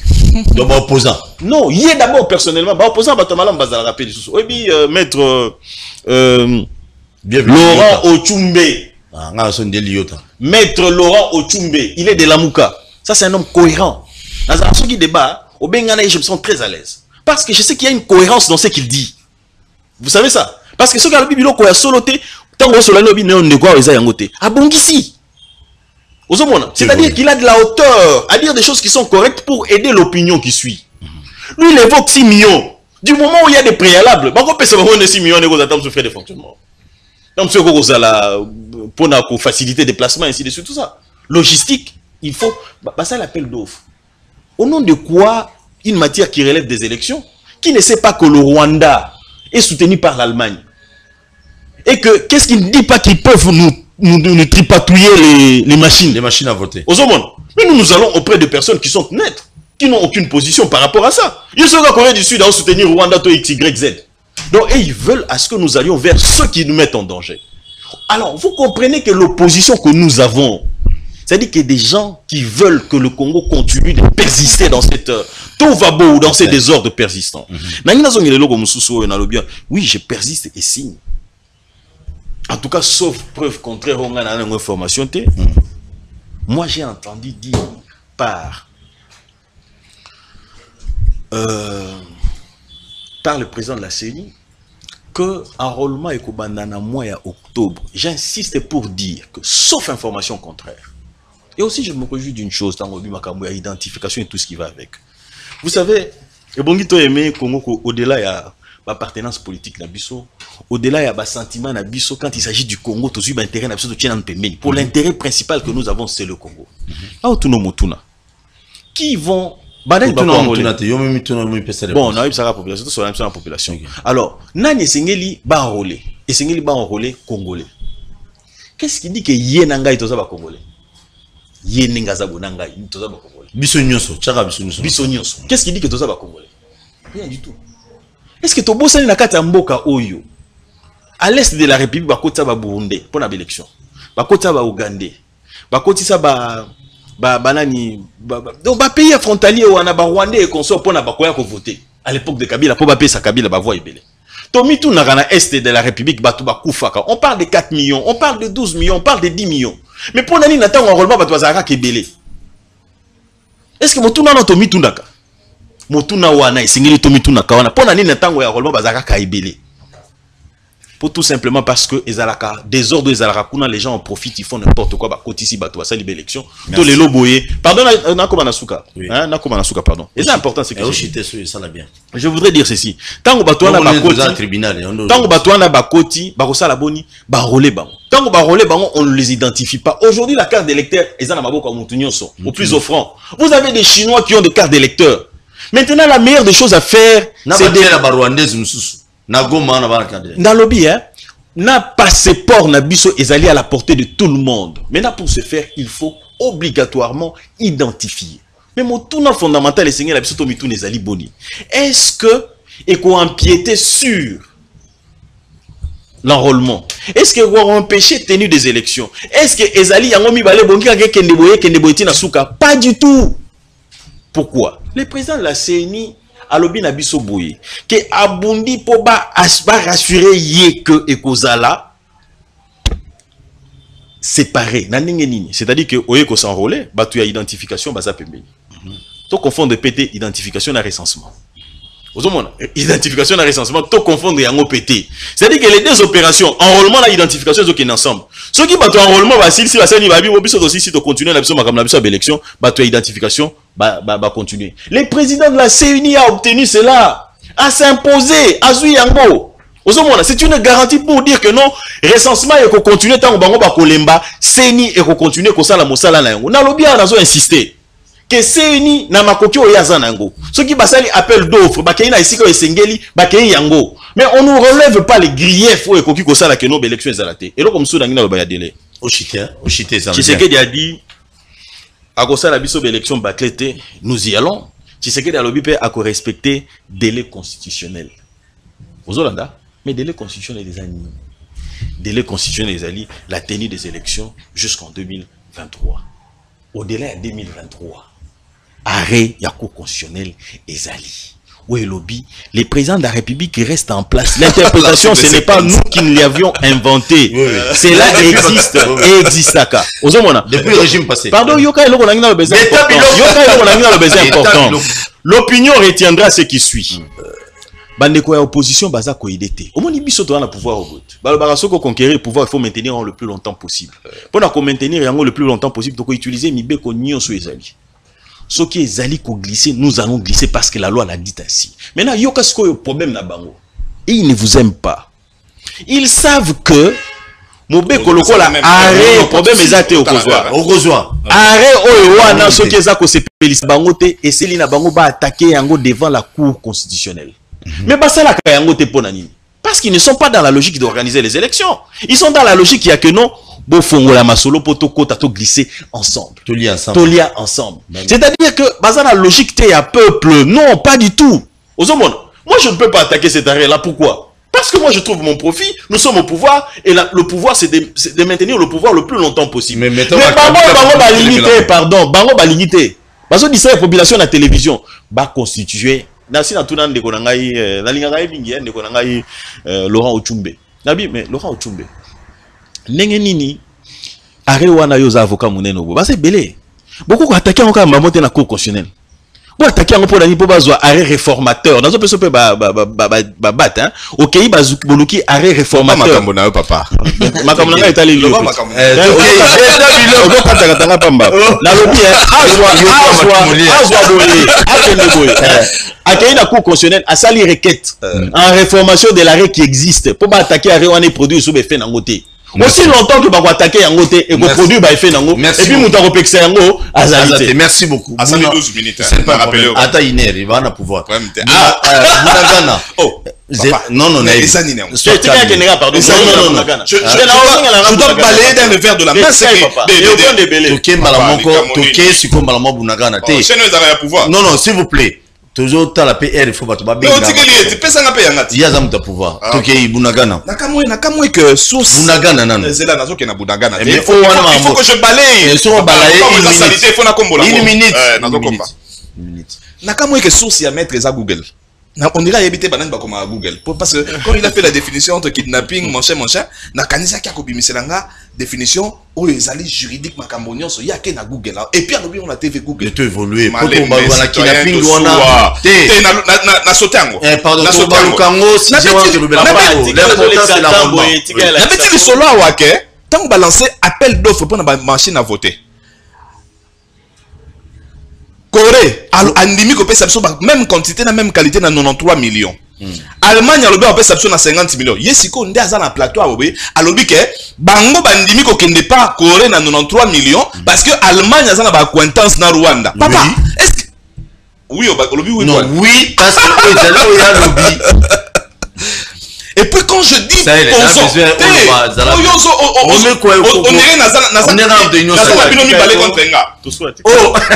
Donc, opposant. Non, il est d'abord personnellement. Opposant, oui, maître Laurent Ochumbe. Maître Laurent Ochumbe, il est de Lamouka. Ça, c'est un homme cohérent. Dans ce qui débat, au Bengana, je me sens très à l'aise. Parce que je sais qu'il y a une cohérence dans ce qu'il dit. Vous savez ça? Parce que ce qu'il a dit, il a soloté. C'est-à-dire qu'il a de la hauteur à dire des choses qui sont correctes pour aider l'opinion qui suit. Lui, il évoque 6 millions. Du moment où il y a des préalables, bah, on peut savoir 6 millions d'euros d'attente sur frais de fonctionnement. Donc, ce pour faciliter les déplacements, ainsi de suite, tout ça. Logistique, il faut. Bah, ça l'appel d'offres. Au nom de quoi une matière qui relève des élections, qui ne sait pas que le Rwanda est soutenu par l'Allemagne, et que, qu'est-ce qui ne dit pas qu'ils peuvent nous tripatouiller les machines? Les machines à voter. Aux hommes. Mais nous allons auprès de personnes qui sont nettes, qui n'ont aucune position par rapport à ça. Ils sont en Corée du Sud à soutenir Rwanda, XYZ. Donc, et ils veulent à ce que nous allions vers ceux qui nous mettent en danger. Alors, vous comprenez que l'opposition que nous avons, c'est-à-dire qu'il y a des gens qui veulent que le Congo continue de persister dans cette tovabo, dans ces désordres persistants. Oui, je persiste et signe. En tout cas, sauf preuve contraire, on a une information. Moi, j'ai entendu dire par le président de la CENI que enrôlement est au bandana mois à octobre. J'insiste pour dire que, sauf information contraire, et aussi je me réjouis d'une chose, dans l'identification et tout ce qui va avec. Vous savez, et bon, au-delà, il y a l'appartenance politique nabiso, au-delà, il y a un sentiment nabiso quand il s'agit du Congo, tout un intérêt nabiso pour l'intérêt principal que nous avons, c'est le Congo. Qui vont. Bon, on a eu ça la population, tout la population. Alors, nani esengeli ba enrôler, esengeli ba enrôler congolais. Qu'est-ce qui dit que yenanga itoza ba congolais? Yenenga za bonanga itoza ba congolais. Biso nyonso, chaka biso nyonso. Biso nyonso. Qu'est-ce qui dit que toza ba congolais? Rien du tout. Est-ce que to bosani na kata mboka oyo? À l'est de la République ba kota ba Burundi pour la élection. Ba kota ba Ougandais. Ba kotisa ba donc pays frontalier où on a Rwandais et consort pour n'abakoya ko voter à l'époque de Kabila pour payer sa Kabila ba voix ebele. Tomi tout na est de la République batu ba kufaka. On parle de 4 millions, on parle de 12 millions, on parle de 10 millions. Mais pour nani nata enrôlement batu bazaka kebele. Est-ce que motuna na tomi tout ndaka? Motuna wana isingili tomi tout naka wana pour nani nata enrôlement bazaka ka ebele. Pour tout simplement parce que désordre les gens en profitent, ils font n'importe quoi, bah ici bateau ça libre élection. Tous les loboyés. Pardon, pardon. Et c'est important c'est que je voudrais dire ceci. Tant que bateau na bakoti tribunal, tant que bateau na bakoti, barosa la boni, barolé bango. Tant que barolé bango, on ne les identifie pas. Aujourd'hui la carte d'électeur est dans maboko mutunyoso, au plus offrant. Vous avez des Chinois qui ont des cartes d'électeur. Maintenant la meilleure des choses à faire, c'est de la barwandaise mususu. Dans le lobby, na passeport na biso ezali à la portée de tout le monde. Maintenant, pour ce faire, il faut obligatoirement identifier. Mais mon tournant fondamental est que la biso tomitou nezali boni. Est-ce que et qu'on empiéter sur l'enrôlement? Est-ce que qu'on empêcher tenue des élections? Est-ce que ezali yango mibale bongi ake kendeboye na suka? Pas du tout. Pourquoi? Le président de la CENI alobi na biso boye que abundi po ba rassurer ye que ekozala séparé na ndenge nini, c'est-à-dire que oye ko s'enrôler batu ya identification baza pembeni to confondre pété identification na recensement. Ozomona identification na recensement to confondre yango pété, c'est-à-dire que les deux opérations enrôlement na identification ezokende ensemble. Ceux qui batu enrôlement basili si basali babi biso aussi si to continuer na biso makamna biso élection batu ya identification va continuer. Le président de la CENI a obtenu cela, a s'imposer, a Zuyango. C'est une garantie pour dire que non, recensement est qu'on continue tant qu'on va kolemba, CENI est qu'on continue qu'on sala mosala na yango. Na lobby a insisté que CENI na makoki o yaza nango. Ceux qui basali appel d'offres, bakena ici ko esengeli, bakena yango. Mais on ne relève pas les griefs ou ekoki ko sala que nos élections ezalate. Et là comme ça ngina ba ya délai. Au chité ça. C'est ce qu'il a dit. À cause de la biso d'élection bâclée, nous y allons. Tu sais que dans le BIP a respecté délai constitutionnel. Aux Hollandais, mais délai constitutionnel des années. Délai constitutionnel des alliés, la tenue des élections jusqu'en 2023. Au-delà de 2023, arrêt Yako constitutionnel des alliés. Où est le lobby? Les présidents de la République restent en place. L'interprétation, ce n'est pas nous qui l'avions inventé. C'est là qui existe et existe. Depuis le régime passé. Pardon, Yoka est le besoin important. L'opinion retiendra ce qui suit. Bandeko ya opposition baza ko idete. Au moins biso to na pouvoir au bout. Balobara soko conquérir le pouvoir, il faut maintenir le plus longtemps possible. Pour na ko maintenir yango le plus longtemps possible, to ko utiliser mibeko nyonso ezali. Ce qui est allé glisser, nous allons glisser parce que la loi l'a dit ainsi. Maintenant, il y a un problème là bango. Et ils ne vous aiment pas. Ils savent que Mobé Koloko la arrêt problème exact au Rosoir. Arrêt oyoana ce qui est ça se pélis bangote et Céline bango va attaquer yango devant la cour constitutionnelle. Mais bah ça la yango te ponani. Parce qu'ils ne sont pas dans la logique d'organiser les élections. Ils sont dans la logique qu'il y a que non. Bofongo la masolo poto kota to glisser ensemble. Tolia ensemble. C'est-à-dire que dans la logique t'es à peuple. Non, pas du tout. Moi je ne peux pas attaquer cet arrêt là. Pourquoi? Parce que moi je trouve mon profit, nous sommes au pouvoir et le pouvoir c'est de maintenir le pouvoir le plus longtemps possible. Mais bango ba limité, pardon, bango ba limité. Parce que la population de la télévision va constituer nasi na tuna ndeko na ngai na linga ngai bingi ndeko na ngai Laurent Ochumbe. Nabi mais Laurent Ochumbe. Ndenge nini arrêt wana yo za avocat munene obo. Ba c'est belé. Beaucoup ko attaquer encore mamote na cour constitutionnelle. Pour attaquer un peu pour bazwa arrêt réformateur. Dans un peu peut battre hein. OK, bazukboluki arrêt réformateur. Makambo papa. Makambo na est allé lieu. OK, katanga pamba. La lobby azwa boye. Akende boye. Accueillir la cour constitutionnelle à sali requête en réformation de l'arrêt qui existe pour pas attaquer arrêt on est produit sous effet nangoté. Aussi longtemps que va attaquer yangoté et que produit va effet nango et puis muta repexer yango azalité. Merci beaucoup. Azali 12 minutes. C'est pas rappelé. Ata iner, il va en pouvoir. Bunagana. Oh. Non, non, non. C'est quelqu'un qui n'est pardon. Non. Je dois balayer dans le verre de la main. C'est Toké Malamoko, Toké Siko Malamo Bunagana. Non, s'il vous plaît. Toujours ta la PR il faut pas te battre. Il y a un pouvoir. Toké Bunagana. Nakamwe que source. Bunagana nan. Zela nazo ke na Bunagana. Il faut que je balaye. Il faut balayer une minute. Nakamwe que source ya mettre ça Google. On dirait habiter banane ba comme à Google. Parce que quand il a fait la définition entre kidnapping, mon cher, na kanisa ki akobimisela définition ou les alliés juridiques makambonion so ya ke na Google. Et puis on a TV Google. Tu évoluer. Pour la kidnapping wana. Na sotango. Pardon. Na sotango. Si je vois que le l'important c'est la combat. Na petit le solo wa ke tant balancer appel d'offres pour na machine à voter. Corée, andimi ko pesa biso même quantité na même qualité na 93 millions. Allemagne alobi ko pesa biso na 50 millions. Yesiko nde aza na plateau abobe alobi ke bango bandimi ko kende pas Corée na 93 millions parce que Allemagne aza na ba acquaintance na Rwanda. Papa, est-ce que oui alobi oui. Non, oui parce que c'est là où il y a lobby. Et puis quand je dis posons,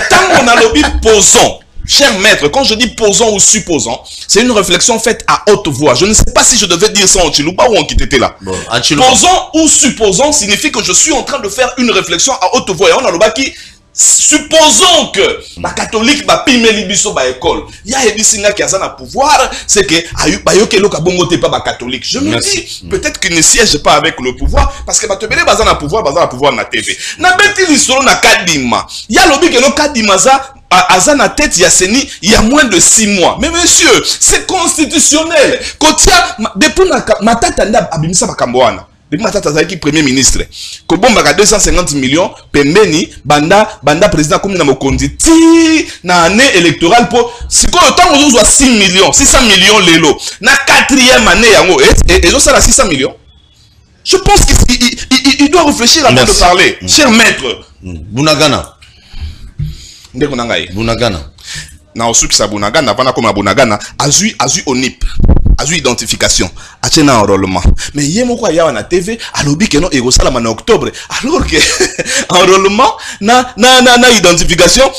tant on a lobby posons, cher maître, quand je dis posons ou supposons, c'est une réflexion faite à haute voix. Je ne sais pas si je devais dire ça en Chiluba ou en Kitete là. Posons ou supposons signifie que je suis en train de faire une réflexion à haute voix. Et on a le bas qui supposons que la catholique va pimer libiso ba école. Il y a des signes qui ont pouvoir, c'est que ayoke lo kabongo te pas catholique. Je me dis peut-être qu'il ne siège pas avec le pouvoir parce que ba te belé bazana pouvoir na TV. Na beti lisolo na kadima. Il y a lobby que no kadima za azana tête ya seni il y a moins de 6 mois. Mais monsieur, c'est constitutionnel. Kotia depuis ma tata nda abimisa bakambo wana. Depuis Matata Zaki premier ministre, Kobomba 250 millions, Pembeni, Banda président comme na Mokondi, ti na année électorale pour si quoi le temps on doit 6 millions, 600 millions lelo. Na 4e année yango et ça la 600 millions. Je pense qu'il doit réfléchir avant de parler. Cher maître. Bunagana. Ndeko nangai. Bunagana. Na osuki sa Bunagana, pana comme Bunagana, azui onip. Azu identification, achena enrôlement. Mais yé moko ya na TV, alobi que non ego sala en octobre, alors que enrôlement na identification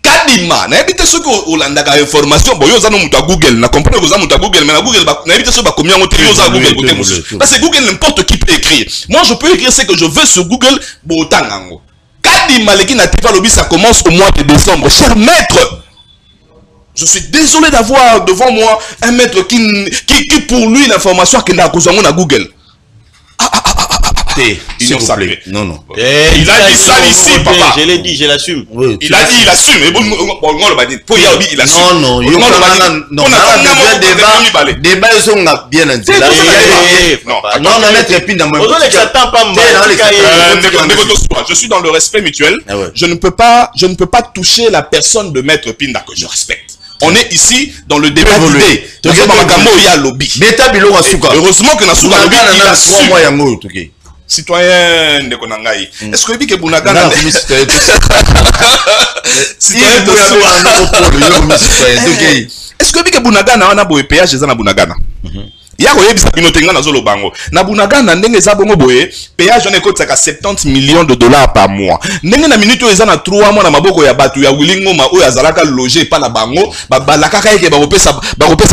kadima. Na ebite ce que Olanda ka information, bon yo za no muta Google, na comprendre que za muta Google, mais na Google na ebite ce ba combien on yo za Google côté musu. Parce que Google n'importe qui peut écrire. Moi je peux écrire ce que je veux sur Google, botangango. Kadima leki na TV alobi ça commence au mois de décembre. Cher maître, je suis désolé d'avoir devant moi un maître qui pour lui l'information qu'il a causé à Google. Union sacrée. Non, non. Il a dit ça ici, papa. Je l'ai dit, je l'assume. Oui, Il a dit, il assume. Il assume. Non, débat, ils sont bien intégrés. Non, non, maître Pinda, je suis dans le respect mutuel. Je ne peux pas toucher la personne de maître Pinda que je respecte. On est ici dans le débat d'idées. Heureusement que Nasuka Lobi, il assume. Citoyen de Konangaï. Est-ce que Biké Bunagana est-ce que Biké Bunagana on a beau péage na Bunagana? Ya ko yebisa binotenga na zolo bango. Na Bunagana ndenge za bongo boye, péage on ekotaka 70 millions de dollars par mois. Ndenge na minute eza na 3 mois na maboko ya batu ya Wilingoma oyo azalaka loger pa na bango, ba balaka eke ba kopesa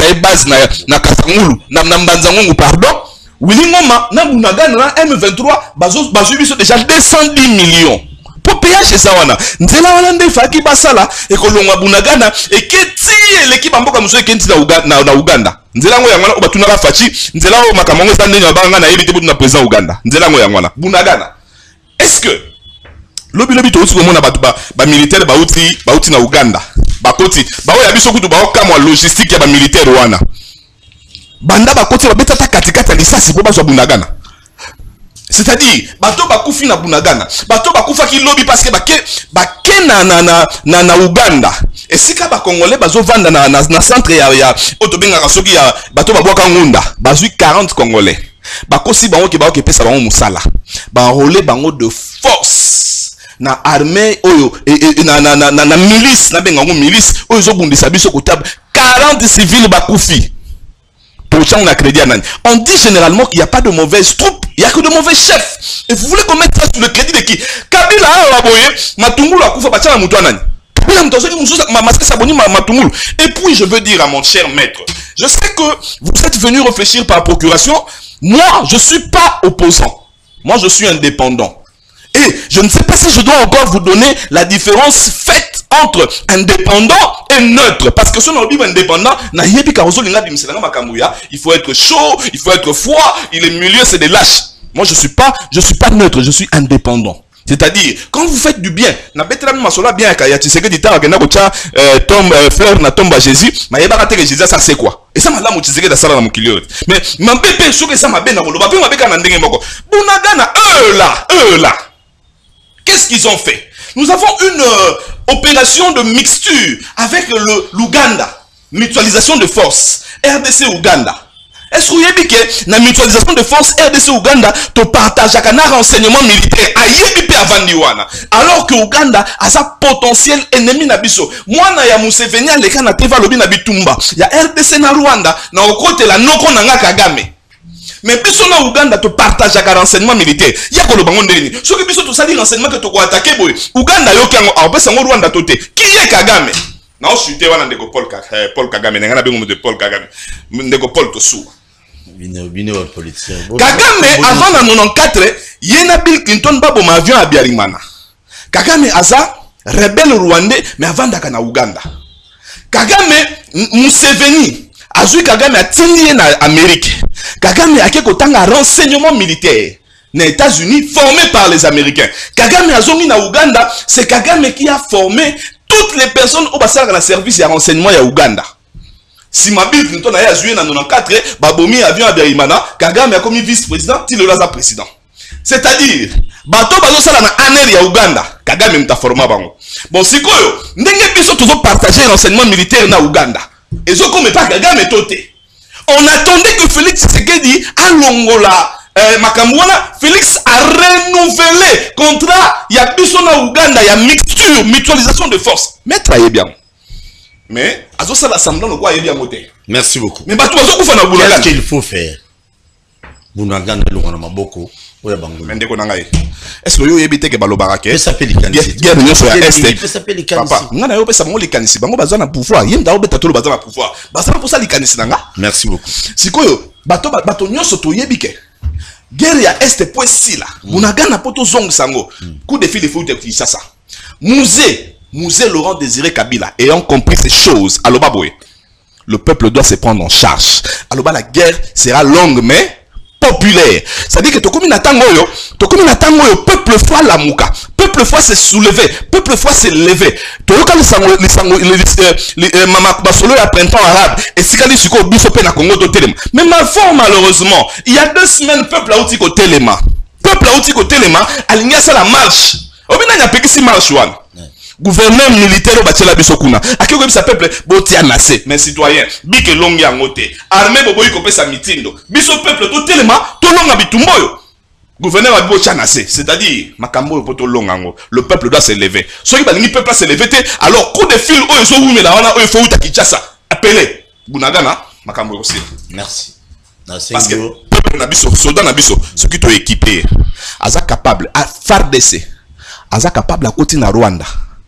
e base na Kasangulu, na Mbanzangongu pardon. Wilingoma na Bunagana na M23 bazo biso déjà 210 millions. Pour péage ça wana. Nzela wana nde faki basala ekolongwa Bunagana eketi l'équipe mboka muso ekenti na Uganda. Nzela ngo yangwana obatunaka fachi, nzela o makamongo sa ndenge banga na yebite butu na président Uganda. Nzela ngo yangwana Bunagana. Est-ce que lobi to uti komona batu ba militaire bauti na Uganda. Bakoti ba oya biso kutu ba okamwa logistique ya ba militaire wana. Banda bakoti ba betata katikati ya lisasi po bazwa Bunagana. C'est-à-dire, bato bakufi na Bunagana, bato bakufa ki lobby parce que bake na Uganda. Et si ka ba Congolais bazo vanda na centre ya otobenga kasoki ya bato babwaka ngunda, bazui 40 Congolais. Bakosi bango ke pesa bango musala. Ba enrôler bango de force na armée oyo na milice na benga ngo milice oyo zo bundisa biso kotable 40 civils bakufi. On dit généralement qu'il n'y a pas de mauvaises troupes, il n'y a que de mauvais chefs. Et vous voulez qu'on mette ça sur le crédit de qui? Kabila et puis je veux dire à mon cher maître, je sais que vous êtes venu réfléchir par procuration. Moi, je ne suis pas opposant. Moi, je suis indépendant. Et je ne sais pas si je dois encore vous donner la différence faite entre indépendant et neutre. Parce que si on est indépendant, il faut être chaud, il faut être froid, il est milieu, c'est des lâches. Moi, je suis pas neutre, je suis indépendant. C'est-à-dire, quand vous faites du bien, na betra mi masola bien ka ya tiseke ditara ke na ko tia fleur na tomba Jésus, ma yeba ka Jésus ça c'est quoi? Et ça malamu tiseke da sala na mukilio. Mais mambebe soke ça mabe na koloba pe mabe kana ndenge moko. Bunagana eux là. Qu'est-ce qu'ils ont fait? Nous avons une opération de mixture avec l'Ouganda. Mutualisation de force. RDC Ouganda. Est-ce que vous avez dit que la mutualisation de force RDC Ouganda te partage un renseignement militaire alors que Ouganda a sa potentiel ennemi nabiso. Moi na ya Museveni le kana teva lobi na bitumba. Ya RDC na Rwanda na okote la noko na nga Kagame. Mais biso na Uganda te partage un renseignement militaire. Ya ko lobango ndeni. So que biso to sali renseignement que to ko attaquer boy. Uganda yo kango a pesa ngo Rwanda tote. Qui est Kagame? Na o chuté wana ndeko Paul Kagame ngana bengo de Paul Kagame. Ndeko Paul Tosu. Kagame avant na 94 yena Bill Clinton babo ma avion à Biarimana. Kagame aza rebelle rwandais mais avant d'aka na Uganda. Kagame Museveni azui Kagame a tindi na Amérique. Kagame a quelque temps un renseignement militaire aux États-Unis formé par les Américains. Kagame a zongi na Uganda, c'est Kagame qui a formé toutes les personnes au bassin de la service et renseignement à Uganda. Si ma Bill Clinton a yazoué dans 94, babomi avion à Biarimana, Kagame a commis vice-président, il est président. C'est-à-dire, bato bazo sala na aner ya Uganda, Kagame mta forma bango. Bon sikoyo, ndenge biso toujours partager renseignement militaire na Uganda. Et zo comme pas Kagame toté. On attendait que Félix Tshisekedi à Longola, Makamwana, Félix a renouvelé contrat, il y a biso na Uganda, il y a mixture, mutualisation de force. Mais travaillez bien. Mais, azo ça l'assemblée le quoi bien moté. Merci beaucoup. Mais bato bazo kufa na Bunagana. Qu'est-ce qu'il faut faire? Bunagana le wana maboko. Est-ce que vous avez que Balobarake? Ça s'appelle les guerre de sur Est. Ça s'appelle les Papa, on a eu ça les canisi. Bango bazana na pouvoir. Yem dawo beta tolo bazana pouvoir. Bazana pour ça les canisi nanga. Merci beaucoup. Sikoyo, bato nyoso to yebike. Guerre ya Est point si là. Bunagana poto zong sango. Coup de fil de foot qui ça. Musée Laurent Désiré Kabila ayant compris ces choses. Aloba boy. Le peuple doit se prendre en charge. Aloba la guerre sera longue mais populaire. C'est-à-dire que Tokomi Natango, peuple foi la mouka, peuple foi s'est soulevé, peuple foi s'est levé. Toloka les mama basolo ya printemps arabe, et si kali suko biso pe na Congo to telema. Mais malheureusement, il y a 2 semaines, peuple a outi ko telema. Peuple a outi ko telema, aligné ça la marche. Obina nya peki si marche wana. Gouverneur militaire au bâtiment biso kuna. Aki ko bisa peuple botia nasé, mais citoyen, bike longi angote. Armée boboyi ko pesa mitindo. Biso peuple to telema, to longa bitumboyo. Gouverneur a botia nasé, c'est-à-dire makambo yo poto longango. Le peuple doit se lever. Soki balingi peuple se lever, alors coup de fil oyo so wumela wana oyo fo uta Kinshasa. Appelez Bunagana makambo yo. Merci. Parce que peuple na biso, soldat na biso, ceux qui sont équipés, aza capable à FARDC, aza capable à côté na Rwanda,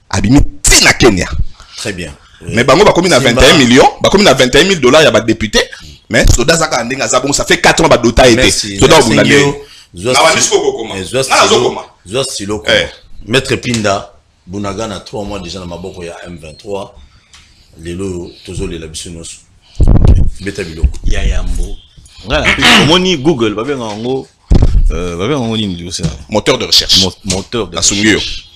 abimi na Kenya. Très bien. Mais bango ba komi na 21 millions, ba komi na 21 000 $, ya ba député, mais soldat zaka ndenga za bon, ça fait 4 ans ba dota été. Soldat Bunagana. Na wanisko kokoma. Na zokoma. Zostilo. Maître Pinda, Bunagana 3 mois déjà na maboko ya M23. Lelo tozole la biso noso. Beta biloko. Ya yambo. Voilà, moni Google, moteur de recherche. Moteur de recherche.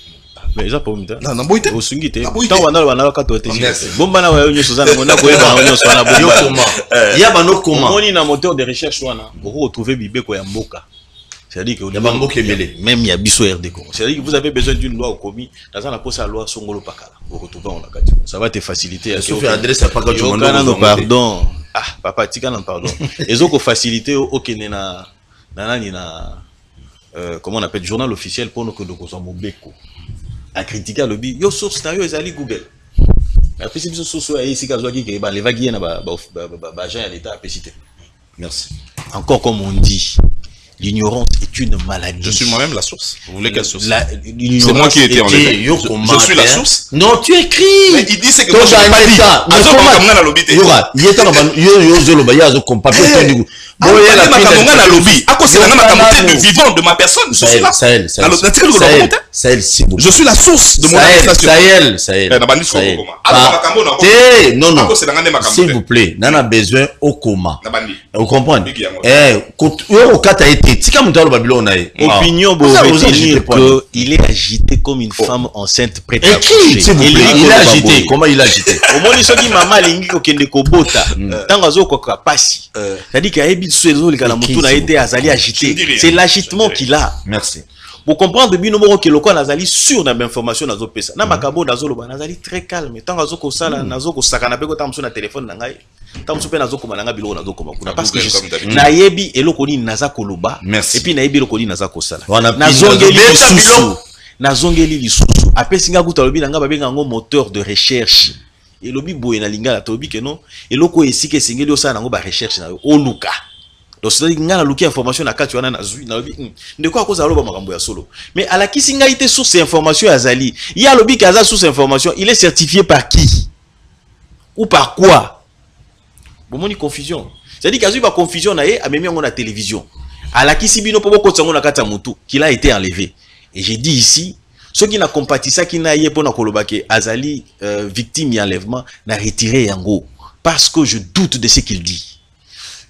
Mais ils ont pas mis ça. Non, boite. Au sungite. Tant wana wana ka tote. Bomba na wayo nyoso zana mona ko eba nyoso wana bomba. Ya bano comment. Moni na moteur de recherche wana, vous retrouvez bibeko ya mboka. C'est-à-dire que même il y a biso RD Congo. C'est-à-dire que vous avez besoin d'une loi au commis, dans la poste à loi Songolo Pakala. Vous retrouvez en la. Ça va te faciliter. Sauf adresse à Pakala. Pardon. Ah, papa, tika non pardon. Et autres faciliter au Kenena, comment on appelle, journal officiel pour nous que nous sommes au Beko. À critiquer le bi, yo source na yo ezali Google. Après c'est source à ici kazoaki que les vagues na ba agent à l'état apécité. Merci. Encore comme on dit, l'ignorance est une maladie. Je suis moi-même la source. Vous voulez quelle source? C'est moi qui étais en l'état. Je suis la source. Non, tu écris. Mais il dit c'est que moi je n'ai pas dit. Il est vivant de ma personne. Je suis là. Je suis la source de mon arrestation. Non, non. S'il vous plaît, on a besoin au coma. Vous comprenez? Opinion qu'il est agité comme une femme enceinte prête à coucher. Il est agité. Comment il est agité? Au moins, il se dit maman lingi ko kende ko bota. Tangazo ko kapasi. C'est-à-dire qu'il a ébi sur les moto a été azali agité. C'est l'agitement qu'il a. Merci. Pour comprendre bien numéro que le quoi nazali sur na information nazo pesa. Na makabo nazo loba nazali très calme. Tangazo ko sala nazo ko sakana pe ko tamso na téléphone na ngai. Tamso pe nazo ko mananga biloko nazo ko makuna parce que na yebi eloko ni naza ko loba et puis na yebi eloko ni naza ko sala. Nazongeli lisusu apesinga kuta lobi nanga babenga ngo moteur de recherche et lobi boye na lingala tobi ke non eloko esike singeli osala ngo ba recherche na oluka. Donc c'est dire ngana luki information na kati wana na zui na lobi ndeko akoza loba makambo ya solo mais ala kisinga ite source information azali il y a lobi kaza source information il est certifié par qui ou par quoi bon moni confusion c'est dire kazu ba confusion na ye amemi ngo na télévision ala kisibino po boko tsango na kati ya mutu qu'il a été enlevé. Et j'ai dit ici, ceux qui n'ont compati ça, qui n'a yé pour Nakolobake, Azali, victime d'enlèvement, n'a retiré Yango. Parce que je doute de ce qu'il dit.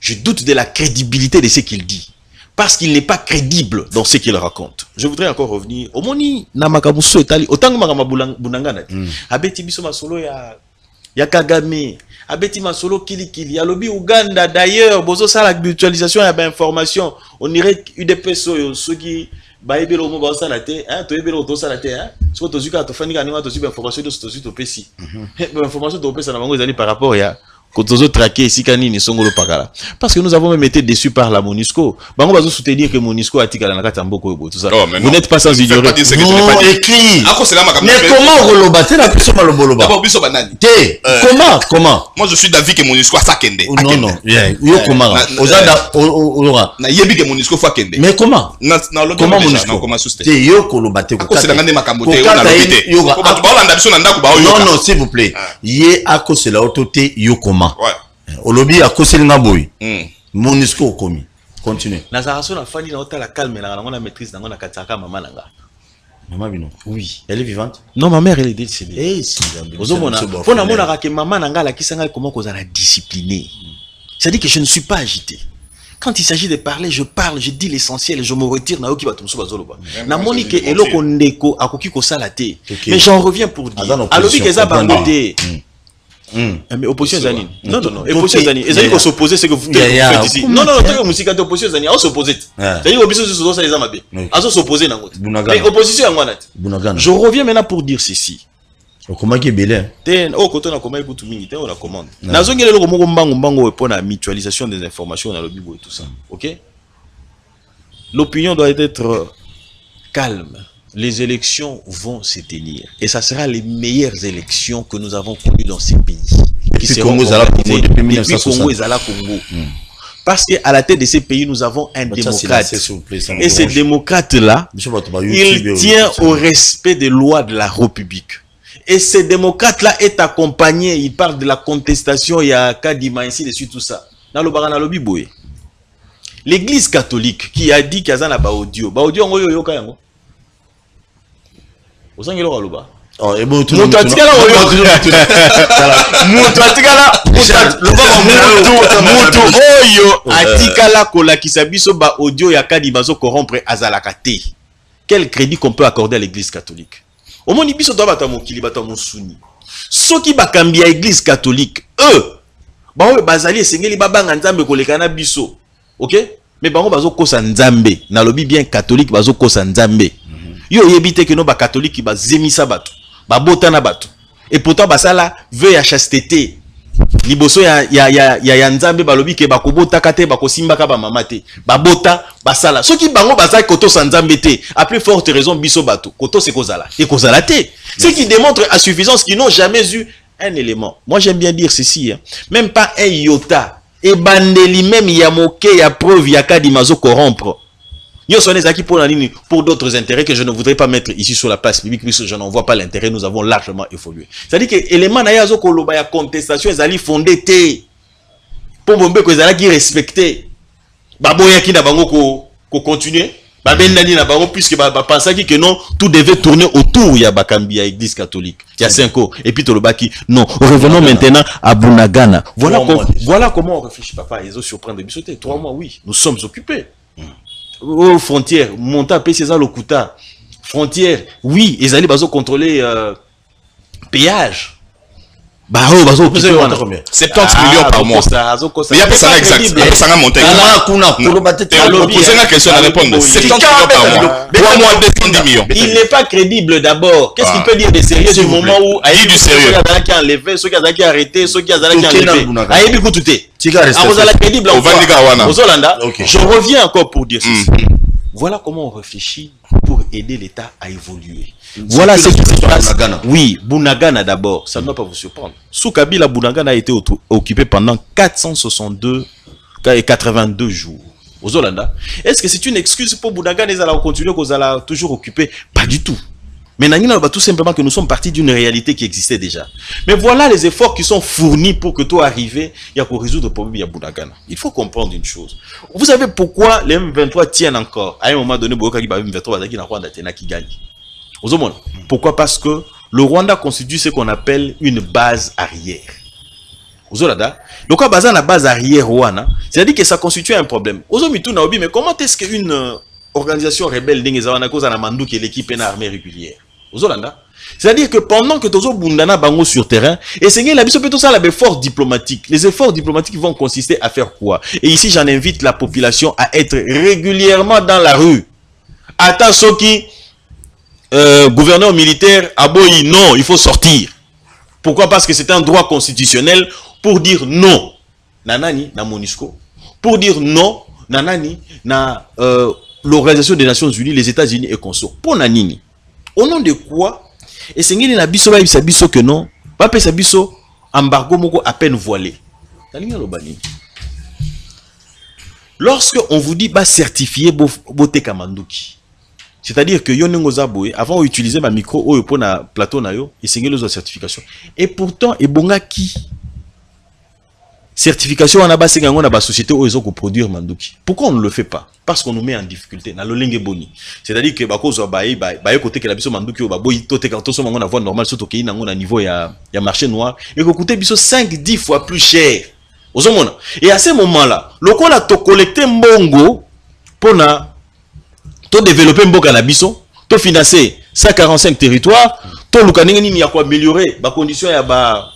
Je doute de la crédibilité de ce qu'il dit. Parce qu'il n'est pas crédible dans ce qu'il raconte. Je voudrais encore revenir. Au moni, Namakamuso Etali, autant que Makamabunangana. Abeti biso masolo ya Kagame. Abeti masolo kili. Alobi Uganda d'ailleurs, bozo ça la mutualisation ya information. On irait UDPS ceux qui baibelo mo ba sala te hein to ebelo to sala te hein so to zuka to fani ka to zuba information de to pesi information to pesa na bango ezali par rapport ya ko tozo traquer ici kanini songolo pakala parce que nous avons même été déçus par la MONUSCO bango bazo soutenir que MONUSCO atikala na kata mboko yobo tout ça vous n'êtes pas sans ignorer non écrit mais comment rolobater la personne maloboloba d'abord biso banani té comment moi je suis d'avis que MONUSCO a sakende non yo comment ozanda ora na yebi que MONUSCO fa kende mais comment comment MONUSCO comment souste té yo kolobater ko c'est ngane makambo te on a lobité ko ba ba landa biso na ndaku ba yo non s'il vous plaît yé akose la autorité yo comment ouais olobi akose nga boy MONUSCO komi continue na zaraso na fani na otala calme na ngona maîtrise na ngona kataka mama nanga. Maman Bino. Oui. Elle est vivante? Non, ma mère, elle est décédée. Eh, si. Pour la mona que maman nanga la kisanga comment qu'on a discipliné. C'est-à-dire que je ne suis pas agité. Quand il s'agit de parler, je parle, je dis l'essentiel, je me retire. Na monique et l'okondeko akoki ko salate. Mais j'en reviens pour dire. Alobi keza bangote. Mais opposition Zanine. Non. Opposition Zanine. Et Zanine s'opposer, c'est que vous faites ici. Non, tant que musique opposition Zanine, on s'oppose. C'est-à-dire opposition sur ça les amabe. On s'opposer dans l'autre. Mais opposition à moi. Je reviens maintenant pour dire ceci. Comment qui est belé? Quand on a comment écoute mingi, on a commande. Nazongele le moko mbango pour la mutualisation des informations dans le bibo et tout ça. OK? L'opinion doit être calme. Les élections vont se tenir et ça sera les meilleures élections que nous avons connues dans ces pays. Qui seront organisées depuis Congo et Zala Congo. Parce qu'à la tête de ces pays, nous avons un démocrate. Et ce démocrate-là, il tient au respect des lois de la République. Et ce démocrate-là est accompagné, il parle de la contestation, il y a Kadima, ainsi de suite, tout ça. Dans le Barana Lobi Boye. L'église catholique qui a dit qu'il y a un audio, on a eu un oh, et bon, tout le monde. Quel crédit qu'on peut accorder à l'église catholique? Au moins, biso doit battre mon kili, battre mon souni. Ceux qui bakambia l'église catholique, eux, bah bazali sengeli babanga nzambe kolekana biso, ok? Mais bango bazo kosa nzambe, na lobi bien catholique bazo kosa nzambe. Yo yebite que no ba catholique qui ba zemisa bato, ba botana bato. Et pourtant basala veut ya chasteté. Liboso ya nzambe balobi ke bakobota kate bakosimba ka ba mamate. Ba bota basala. Ceux qui bango bazai koto sa nzambe te, à plus forte raison biso bato. Koto se kozala. Et kozala te. Ce qui démontre à suffisance qu'ils n'ont jamais eu un élément. Moi j'aime bien dire ceci, hein. Même pas un iota. Et bandeli même ya moke ya preuve ya kadimazo corrompre. Pour d'autres intérêts que je ne voudrais pas mettre ici sur la place publique, puisque je n'en vois pas l'intérêt, nous avons largement évolué. C'est-à-dire que l'élément nayazo koloba ya contestation, ils allaient fonder te. Pour bombe que ils allaient respecter. Baboya qui n'a pas ko continuer. Babendani n'a pas puisque pensait que non, tout devait tourner autour ya Bakambi à l'église catholique. Il y a 5 ans. Et puis Tolobaki, non. Revenons maintenant à Bunagana. Voilà comment on réfléchit, papa. Ils ont surpris de bissoter. 3 mois, oui. Nous sommes occupés. Aux frontières, monta César Lokuta, frontières, oui, ils allaient contrôler péage. Bah, 70 millions par mois. Mais il y a pas exact. Il y a pas monté. Posez la question à répondre. 70 millions par mois. 3 mois, 210 millions. Il n'est pas crédible d'abord. Qu'est-ce qu'il peut dire de sérieux du moment où il dit du sérieux. Ceux qui ont enlevé, ceux qui ont arrêté, ceux qui ont enlevé. Aïe, écoute tout est. Crédible. Je reviens encore pour dire ceci. Voilà comment on réfléchit pour aider l'État à évoluer. Voilà ce qui se passe. Oui, Bunagana d'abord, ça ne doit pas vous surprendre. Sous Kabila, Bunagana a été occupé pendant 462 et 82 jours. Aux Hollanda. Est-ce que c'est une excuse pour Bunagana ils allaient continuer qu'ils allaient toujours occuper? Pas du tout. Mais tout simplement que nous sommes partis d'une réalité qui existait déjà. Mais voilà les efforts qui sont fournis pour que toi arriver, il y a pour résoudre le problème, il y a Bunagana. Il faut comprendre une chose. Vous savez pourquoi les M23 tiennent encore? À un moment donné, M23 qui gagne. Pourquoi? Parce que le Rwanda constitue ce qu'on appelle une base arrière. Donc, à la base arrière Rwanda, c'est-à-dire que ça constitue un problème. Mais comment est-ce qu'une organisation rebelle qui est l'équipe en armée régulière? C'est-à-dire que pendant que Tozo Bundana Bango sur terrain, et c'est la biso ça la force diplomatique. Les efforts diplomatiques vont consister à faire quoi? Et ici, j'en invite la population à être régulièrement dans la rue. Attends ceux qui gouverneur militaire aboyi non, il faut sortir. Pourquoi? Parce que c'est un droit constitutionnel pour dire non. Nanani na MONUSCO. Pour dire non, nanani na l'Organisation des Nations Unies, les États-Unis et consorts. Pour nanini. Au nom de quoi? Et c'est ngeli na biso ba biso que non, ba pesa biso embargo moko à peine voilé. Lorsque on vous dit ba certifier bote kamanduki. C'est-à-dire que Yonengo Zaboé, avant d'utiliser ma micro ou pour na plateau na yo, il signe les certifications. Et pourtant, et bonga qui certification en abasé gango na ba société où ils ont produire manduki. Pourquoi on ne le fait pas? Parce qu'on nous met en difficulté. Na lolenge boni. C'est-à-dire que bako zo baé côté que la biso manduki o baboyi tote quand on na voie normale surtout qu'il na niveau ya marché noir et que coûter biso 5-10 fois plus cher. Ozomona. Et à ce moment-là, le qu'on a to collecté mbongo pour développer mboka na biso, to financer 145 territoires, to lukanengeni ni ya ko améliorer ba conditions ya ba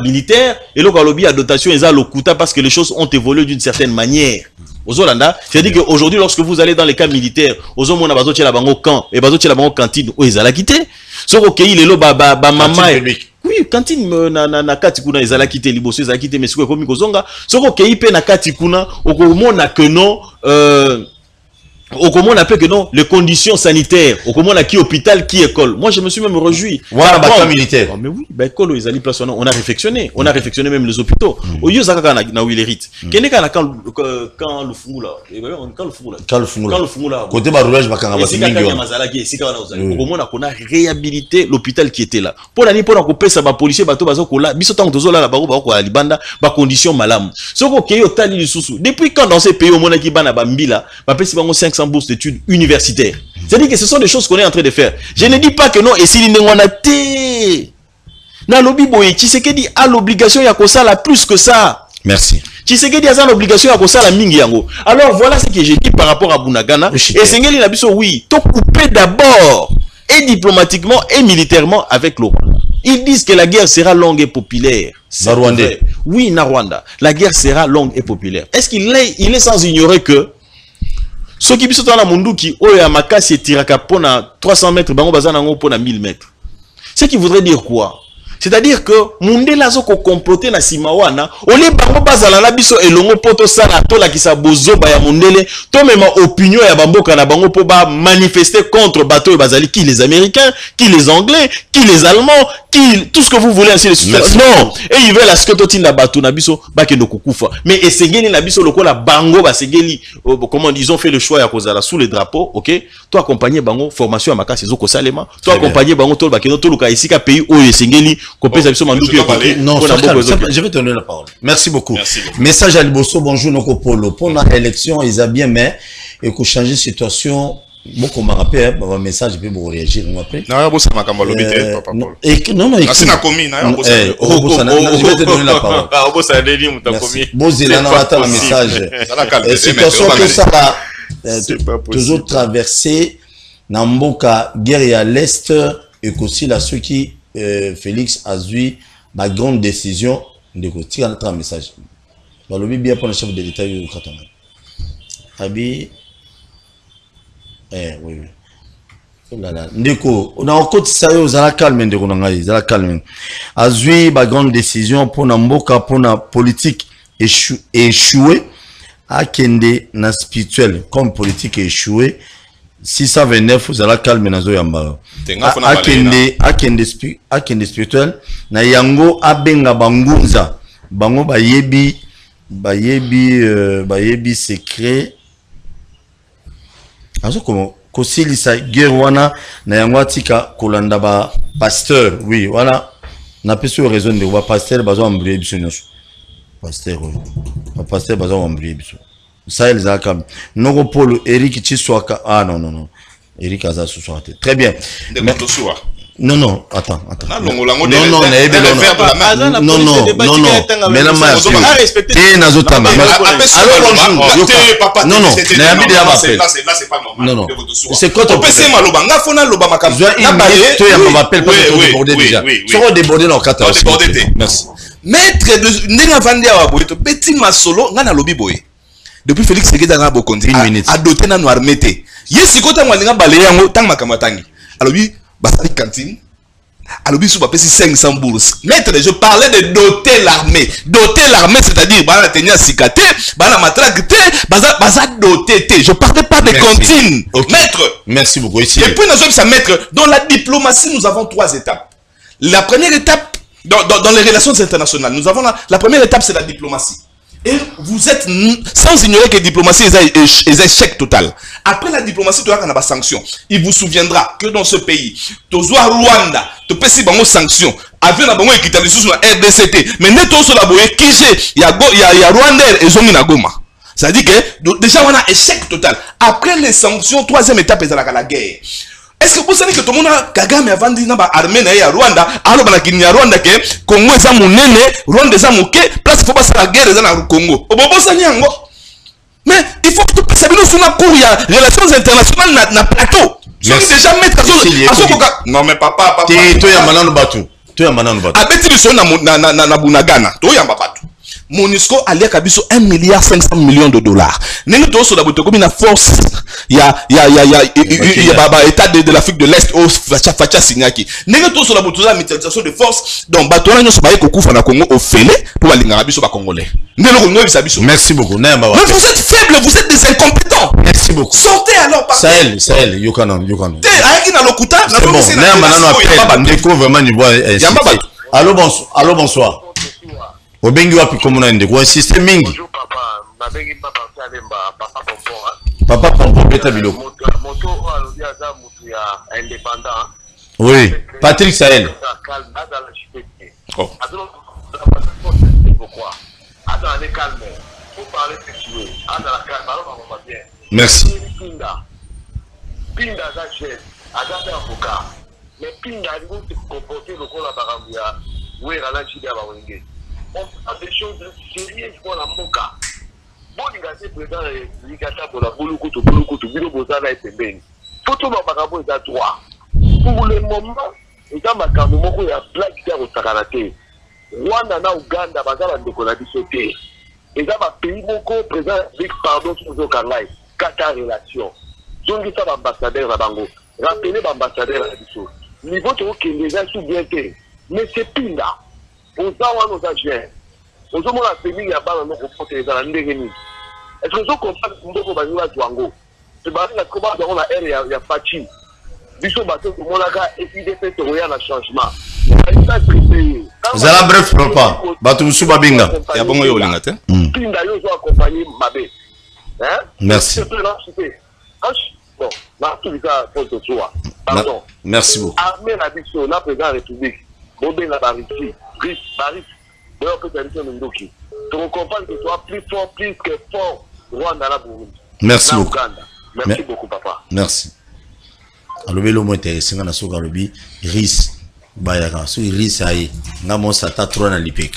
militaire et le lobby à dotation ils a le coûta parce que les choses ont évolué d'une certaine manière. Ozolanda, c'est-à-dire qu'aujourd'hui lorsque vous allez dans les camps militaires, ozomona bazo tshela bango camp et bazo tshela bango cantine o ezala quitté. Soko kei lelo ba mama oui, cantine na kati kuna ezala quitté liboso ezala quitté mais soko komi kozonga, soko kei pe na kati kuna okomona que non comment on appelle que non, les conditions sanitaires, comment on a qui hôpital, qui école. Moi, je me suis même réjoui. Voilà, bah, militaire. Oh, mais oui, bah, école, ils allaient place, on a réflexionné même les hôpitaux. Au lieu de na où il hérite. Quand le fou là, quand le fou là, côté baroulage, bah, quand on a réhabilité l'hôpital qui était là. Pour l'année, pour qu'on ça, bah, policier, bateau, bateau, là, bisotant de zola, là, bah, libanda, bah, conditions malam. Ce qu'on au tali du sous. Depuis quand dans ces pays, au monde qui ban à Bambila, bah, si 500 bourses d'études universitaires. C'est-à-dire que ce sont des choses qu'on est en train de faire. Je ne dis pas que non, et si on a té. Na lobby boy, Tshisekedi a l'obligation ya ko sala plus que ça. Merci. Tshisekedi a l'obligation ya ko sala mingi yango. Alors voilà ce que j'ai dit par rapport à Bunagana. Et Sengeli na biso oui, to couper d'abord et diplomatiquement et militairement avec le Rwanda. Ils disent que la guerre sera longue et populaire. Rwandais. Oui, na Rwanda. La guerre sera longue et populaire. Est-ce qu'il est sans ignorer que ce qui biso dans la munduki oya makasi tiraka pona 300 mètres bango bazana ngo pona 1000 mètres. Ce qui voudrait dire quoi? C'est-à-dire que mundela zoko comploter na simawana ole bango bazala na biso elongo poto sala tola kisa bozoba ya mundele to même opinion ya bamboka na bango po ba manifester contre bateau et bazali qui les Américains, qui les Anglais, qui les Allemands, qui tout ce que vous voulez ainsi de suite. Non, et ils veulent à ce que to tinda bateau na biso ba kendo kukufa. Mais esengeli na biso lokola bango ba segeli comment ils ont fait le choix ya kozala sous les drapeaux, OK? Toi accompagner bango formation à makasi zoko salema, toi accompagner bango to ba kendo to luka isika pays o esengeli. Non, je vais te donner la parole. Merci beaucoup. Message à Liboso, bonjour Nokopolo. Pour l'élection, ils ont bien mais et qu'on change de situation. Beaucoup m'a rappelé un message, je peux vous réagir. Non, non, non, je vais te donner la parole. Merci. Situation que ça toujours traversé Namboka, guerre à l'est et aussi là ceux qui Félix a eu ma grande décision de tirer notre message. Dans le bien pour le chef de l'État du Katanga. Abi, oui. Oh là là. Ndeko, on a encore ça aux ala calme ndeko nangai, ala calme. A eu ma grande décision pour Namboka pour la politique échoué à Kende na spirituel comme politique échoué. 629 vous allez calmer nazo yamba akende spirituel na yango abenga bangunza bango bayebi secret azo como kosilisa guerre wana na yango atika kolanda ba pasteur oui voilà na peso raison de ba pasteur bazo ambrier biso nyonso pasteur bazo ambrier biso ça ils a comme Noko Polo Eric Chiswaka ah non Eric Aza Souswate très bien non attends non mais la main et nazotanga non c'est quoi ton merci maître de Nenga Vandia Boyeto petit masolo ngana lobi boye depuis Félix Tshisekedi a bokondi a doté na noir mete yesi kota ngwalinga balé yango tang makamatangi alobi basali cantine alobi sou ba pesi 500 bourses maître je parlais de doter l'armée c'est-à-dire bana tenia sikate bana matraque te baza doté te je parlais pas de cantine maître merci beaucoup ici et puis nous sommes maître dans la diplomatie nous avons 3 étapes. La première étape dans les relations internationales nous avons la première étape c'est la diplomatie. Et vous êtes sans ignorer que la diplomatie est un échec total. Après la diplomatie, tu as des sanctions. Il vous souviendra que dans ce pays, tu as Rwanda, tu as des sanctions. Avec la équitable sur la RDCT. Mais net sur la boye, il y a Rwanda et Zomina Goma. C'est-à-dire que déjà on a un échec total. Après les sanctions, 3e étape est la guerre. est-ce que vous savez que tout le monde a Kagame a vendu dans l'armée à Rwanda, alors que Kenya Rwanda que Congo est mon nene, Rwanda est mon quai, place il faut passer la guerre dans le Congo. Au bon ça mais il faut que tout ça nous sur la cour, il y a relations internationales na plateau. Je vais déjà mettre à non mais papa tu es à Manano Batu. Tu es à Manano Batu. Abeti biso na Bunagana. Tu es à Batu. Monusco allait à biso 1,5 milliard $. Nengo to so la boto comme une force il y a état de l'Afrique de l'Est au Facha Signaki. Nengo to so la boto la mutualisation de force donc bato na nyoso baye kokufa na Congo au félé pour la linga biso ba congolais. Merci beaucoup. Mais vous êtes faibles, vous êtes des incompétents. Merci beaucoup. Sortez alors par Sahel, Yokanon. C'est bon. Allô, bonsoir. Obengi wapi komuna ende kwa système mingi. Bonjour papa, mabengi papa Salemba, papa Pompon. Papa Pompon beta biloko. Moto alobi aza mutu ya indépendant. Oui, Patrick Sahel. Calme, aza la chipete. Oh. Pourquoi? Aza la calme. Faut parler ce que tu veux. Aza la calme, alors on va bien. Merci. Pinda aza chef, aza avocat. Mais Pinda a se comporter le col à Barambia. Oui, à la chida Bawenge. On fait des choses sérieuses pour la moka. Bon, il a été président de la République pour la Bulukutu, Bilo Bozana et Pembeni. Faut tout le monde est à droit. Pour le moment, il y a ma carte, il y a blague qui est au Sakanate. Rwanda na Uganda, bazala ndeko na bisoté. Il y a ma pays, mon président avec pardon sur le Kangai. Qatar relation. Donc, il y a l'ambassadeur à Bango. Rappelez l'ambassadeur à Bisso. Niveau de qui les a sous-bienté. Mais c'est Pinda. Aux gens nos agents. Aux gens la famille a pas notre côté dans la ndengeni. Est-ce que vous comprenez que vous avez un Django? C'est parce que comment dans la ère il y a Fachi. Biso bateau pour mon laga et puis des faits rien à changement. Zala bref papa. Batu suba binga. Ya bongo yo lingate. Pinda yo zo accompagner Mabé. Hein? Merci. Bon, pardon. Merci beaucoup. Armée la biso, la président de la République. Bobé la Baris. D'ailleurs, que tu as dit Ndoki. Tu comprends que tu sois plus fort que fort. Rwanda la Burundi. Merci beaucoup. Merci beaucoup, papa. Merci. Alors, le mot intéressant, on a sur Garobi, RIS, Bayaka, sur RIS, aïe, Namo Sata, Trona Lipek.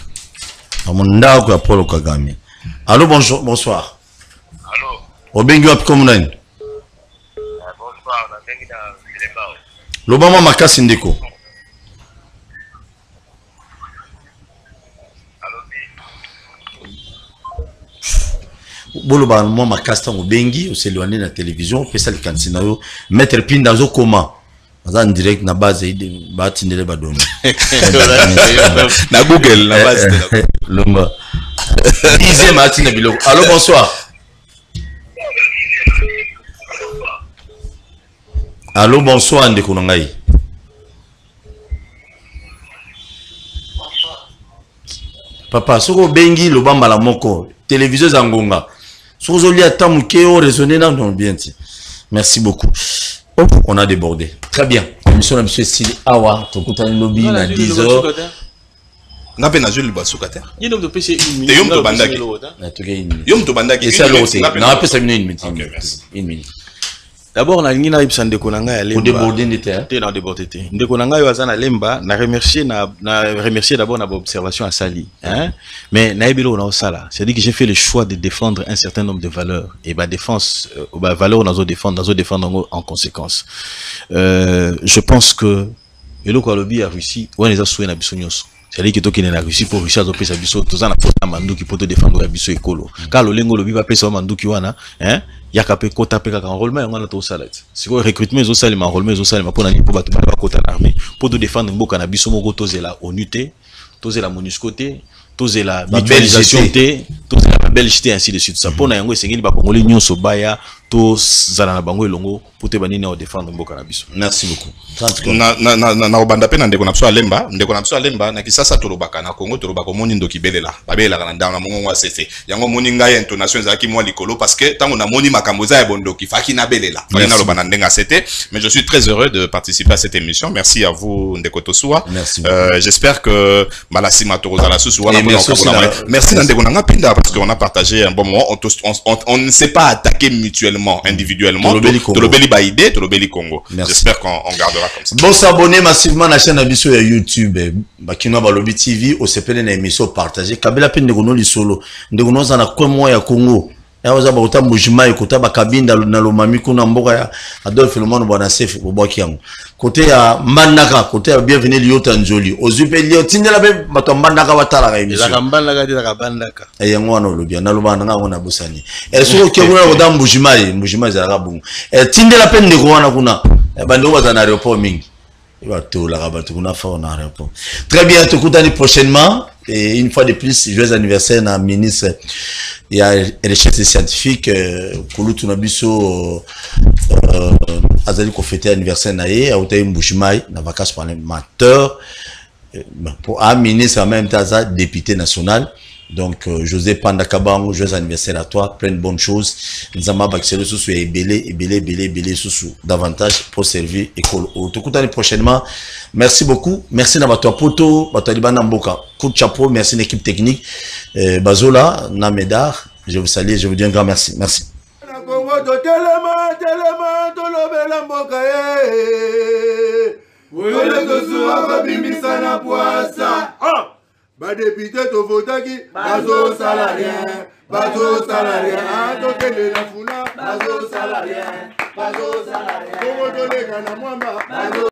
Amanda, ou Apollo Kagame. Allô, bonjour, bonsoir. Allô. Obengi Wap Komunan. Bonsoir, on a bien dans les bars. L'Obama Makas Indeko. Boloba moi makasta obengi oseloane na télévision pesa le kansinayo mettre pinda zo koma en direct na base de batindele badoni na Google na base de lomba dixième matin biloko. Allô, bonsoir. Allô, bonsoir ndeko ngai. Papa soko bengi lobamba la moko télévision zangonga. Soko li atamu keo raisonner non bien. Merci beaucoup. Oh, on a débordé. Très bien. Émission de monsieur Style Awa, to kutani lobby na 10h. Na pe na joli basukata. Yom to pese une minute. Yom to bandaki. Na to une. Yom to bandaki. Et ça l'autre. Na pe ça une minute. Une minute. D'abord, na lingi na ibsa ndeko na ngai ya lemba. Au déborder n'était. Te na déborder te. Ndeko na ngai waza na lemba, na remercier d'abord na observation à Sali, hein. Mais na ebelo na osala. C'est-à-dire que j'ai fait le choix de défendre un certain nombre de valeurs et ba défense ba valeurs na zo défendre en conséquence. Je pense que eloko alobi ya Russie, on les a soué na biso nyonso. C'est-à-dire que toki na Russie pour Richard Zopesa biso tozana pota manduki poto défendre ya biso ekolo. Car le lengo lobi ba pesa manduki wana, hein. Yakape kota pe kaka enrôlement ngana to salat. Si ko recrutement zo salima enrôlement zo salima pona ni po batu ba kota na armée pour de défendre mboka na biso moko tozela ONUT, tozela MONUSCO te, tozela mutualisation te, tozela Belgique ainsi de suite. Ça pona yango esengeli ba kongoli nyonso baya to zala na bango elongo pour te banini o défendre mboka na biso. Merci beaucoup. Na obanda pe na ndeko na biso alemba, ndeko na biso alemba na kisasa tolobaka na Congo tolobaka moni ndoki belela. Babela kana ndana mongo wa sese. Yango moni ngai intonation zaki moi likolo parce que tango na moni makambo za bondoki faki na belela. Faki na lobana ndenga c'était, mais je suis très heureux de participer à cette émission. Merci à vous ndeko Tosua. Merci. J'espère que Malasima Toroza la sous wana merci ndeko na pinda parce qu'on a partagé un bon moment. On ne s'est pas attaqué mutuellement. individuellement, Tolobeli Congo. Tolobeli Baïdé, Tolobeli Congo. Merci. J'espère qu'on gardera comme ça. Bon, s'abonner massivement à la chaîne Abisso et YouTube. Bakino Balobi TV, au CPN na émission partagée. Kabela pe ndegono li solo. Ndegono za na kwa moya ya Congo. Ya oza ba uta mujima ekota ba kabinda na lomami kuna mboka ya Adolphe Lomano bwana Sef bobaki yango. Côté ya Mbandaka, côté ya bienvenue Liota Nzoli. Ozupe Lio tindela be bato Mbandaka watala ka émission. La Mbandaka de la Mbandaka. E yango wana lobia na lobana nga ngona busani. E soko ke ngona oda mujima za rabungu. E tindela pe ndeko wana kuna. E bando baza na aéroport mingi. Très bien, tout le prochainement. Et une fois de plus, joyeux anniversaire à ministre et à recherche scientifique. Koulou Tunabiso Azali ko fêter anniversaire naé à Otaï Mbouchimai, na vacances parlementaire. Pour un ministre en même temps, député national. Donc, José Pandakabango, joyeux anniversaire à toi, plein de bonnes choses. Nzamba Baxelo Soussou et belé Soussou davantage pour servir école. Tout le temps prochainement. Merci beaucoup. Merci Nabato Poto, Bataliban Namboka. Coup de chapeau, merci l'équipe technique. Bazola, Namedar, je vous salue, je vous dis un grand merci. Merci. Ba député to votaki bazo salarien to tele na funa bazo salarien Kongo to le kana mwamba bazo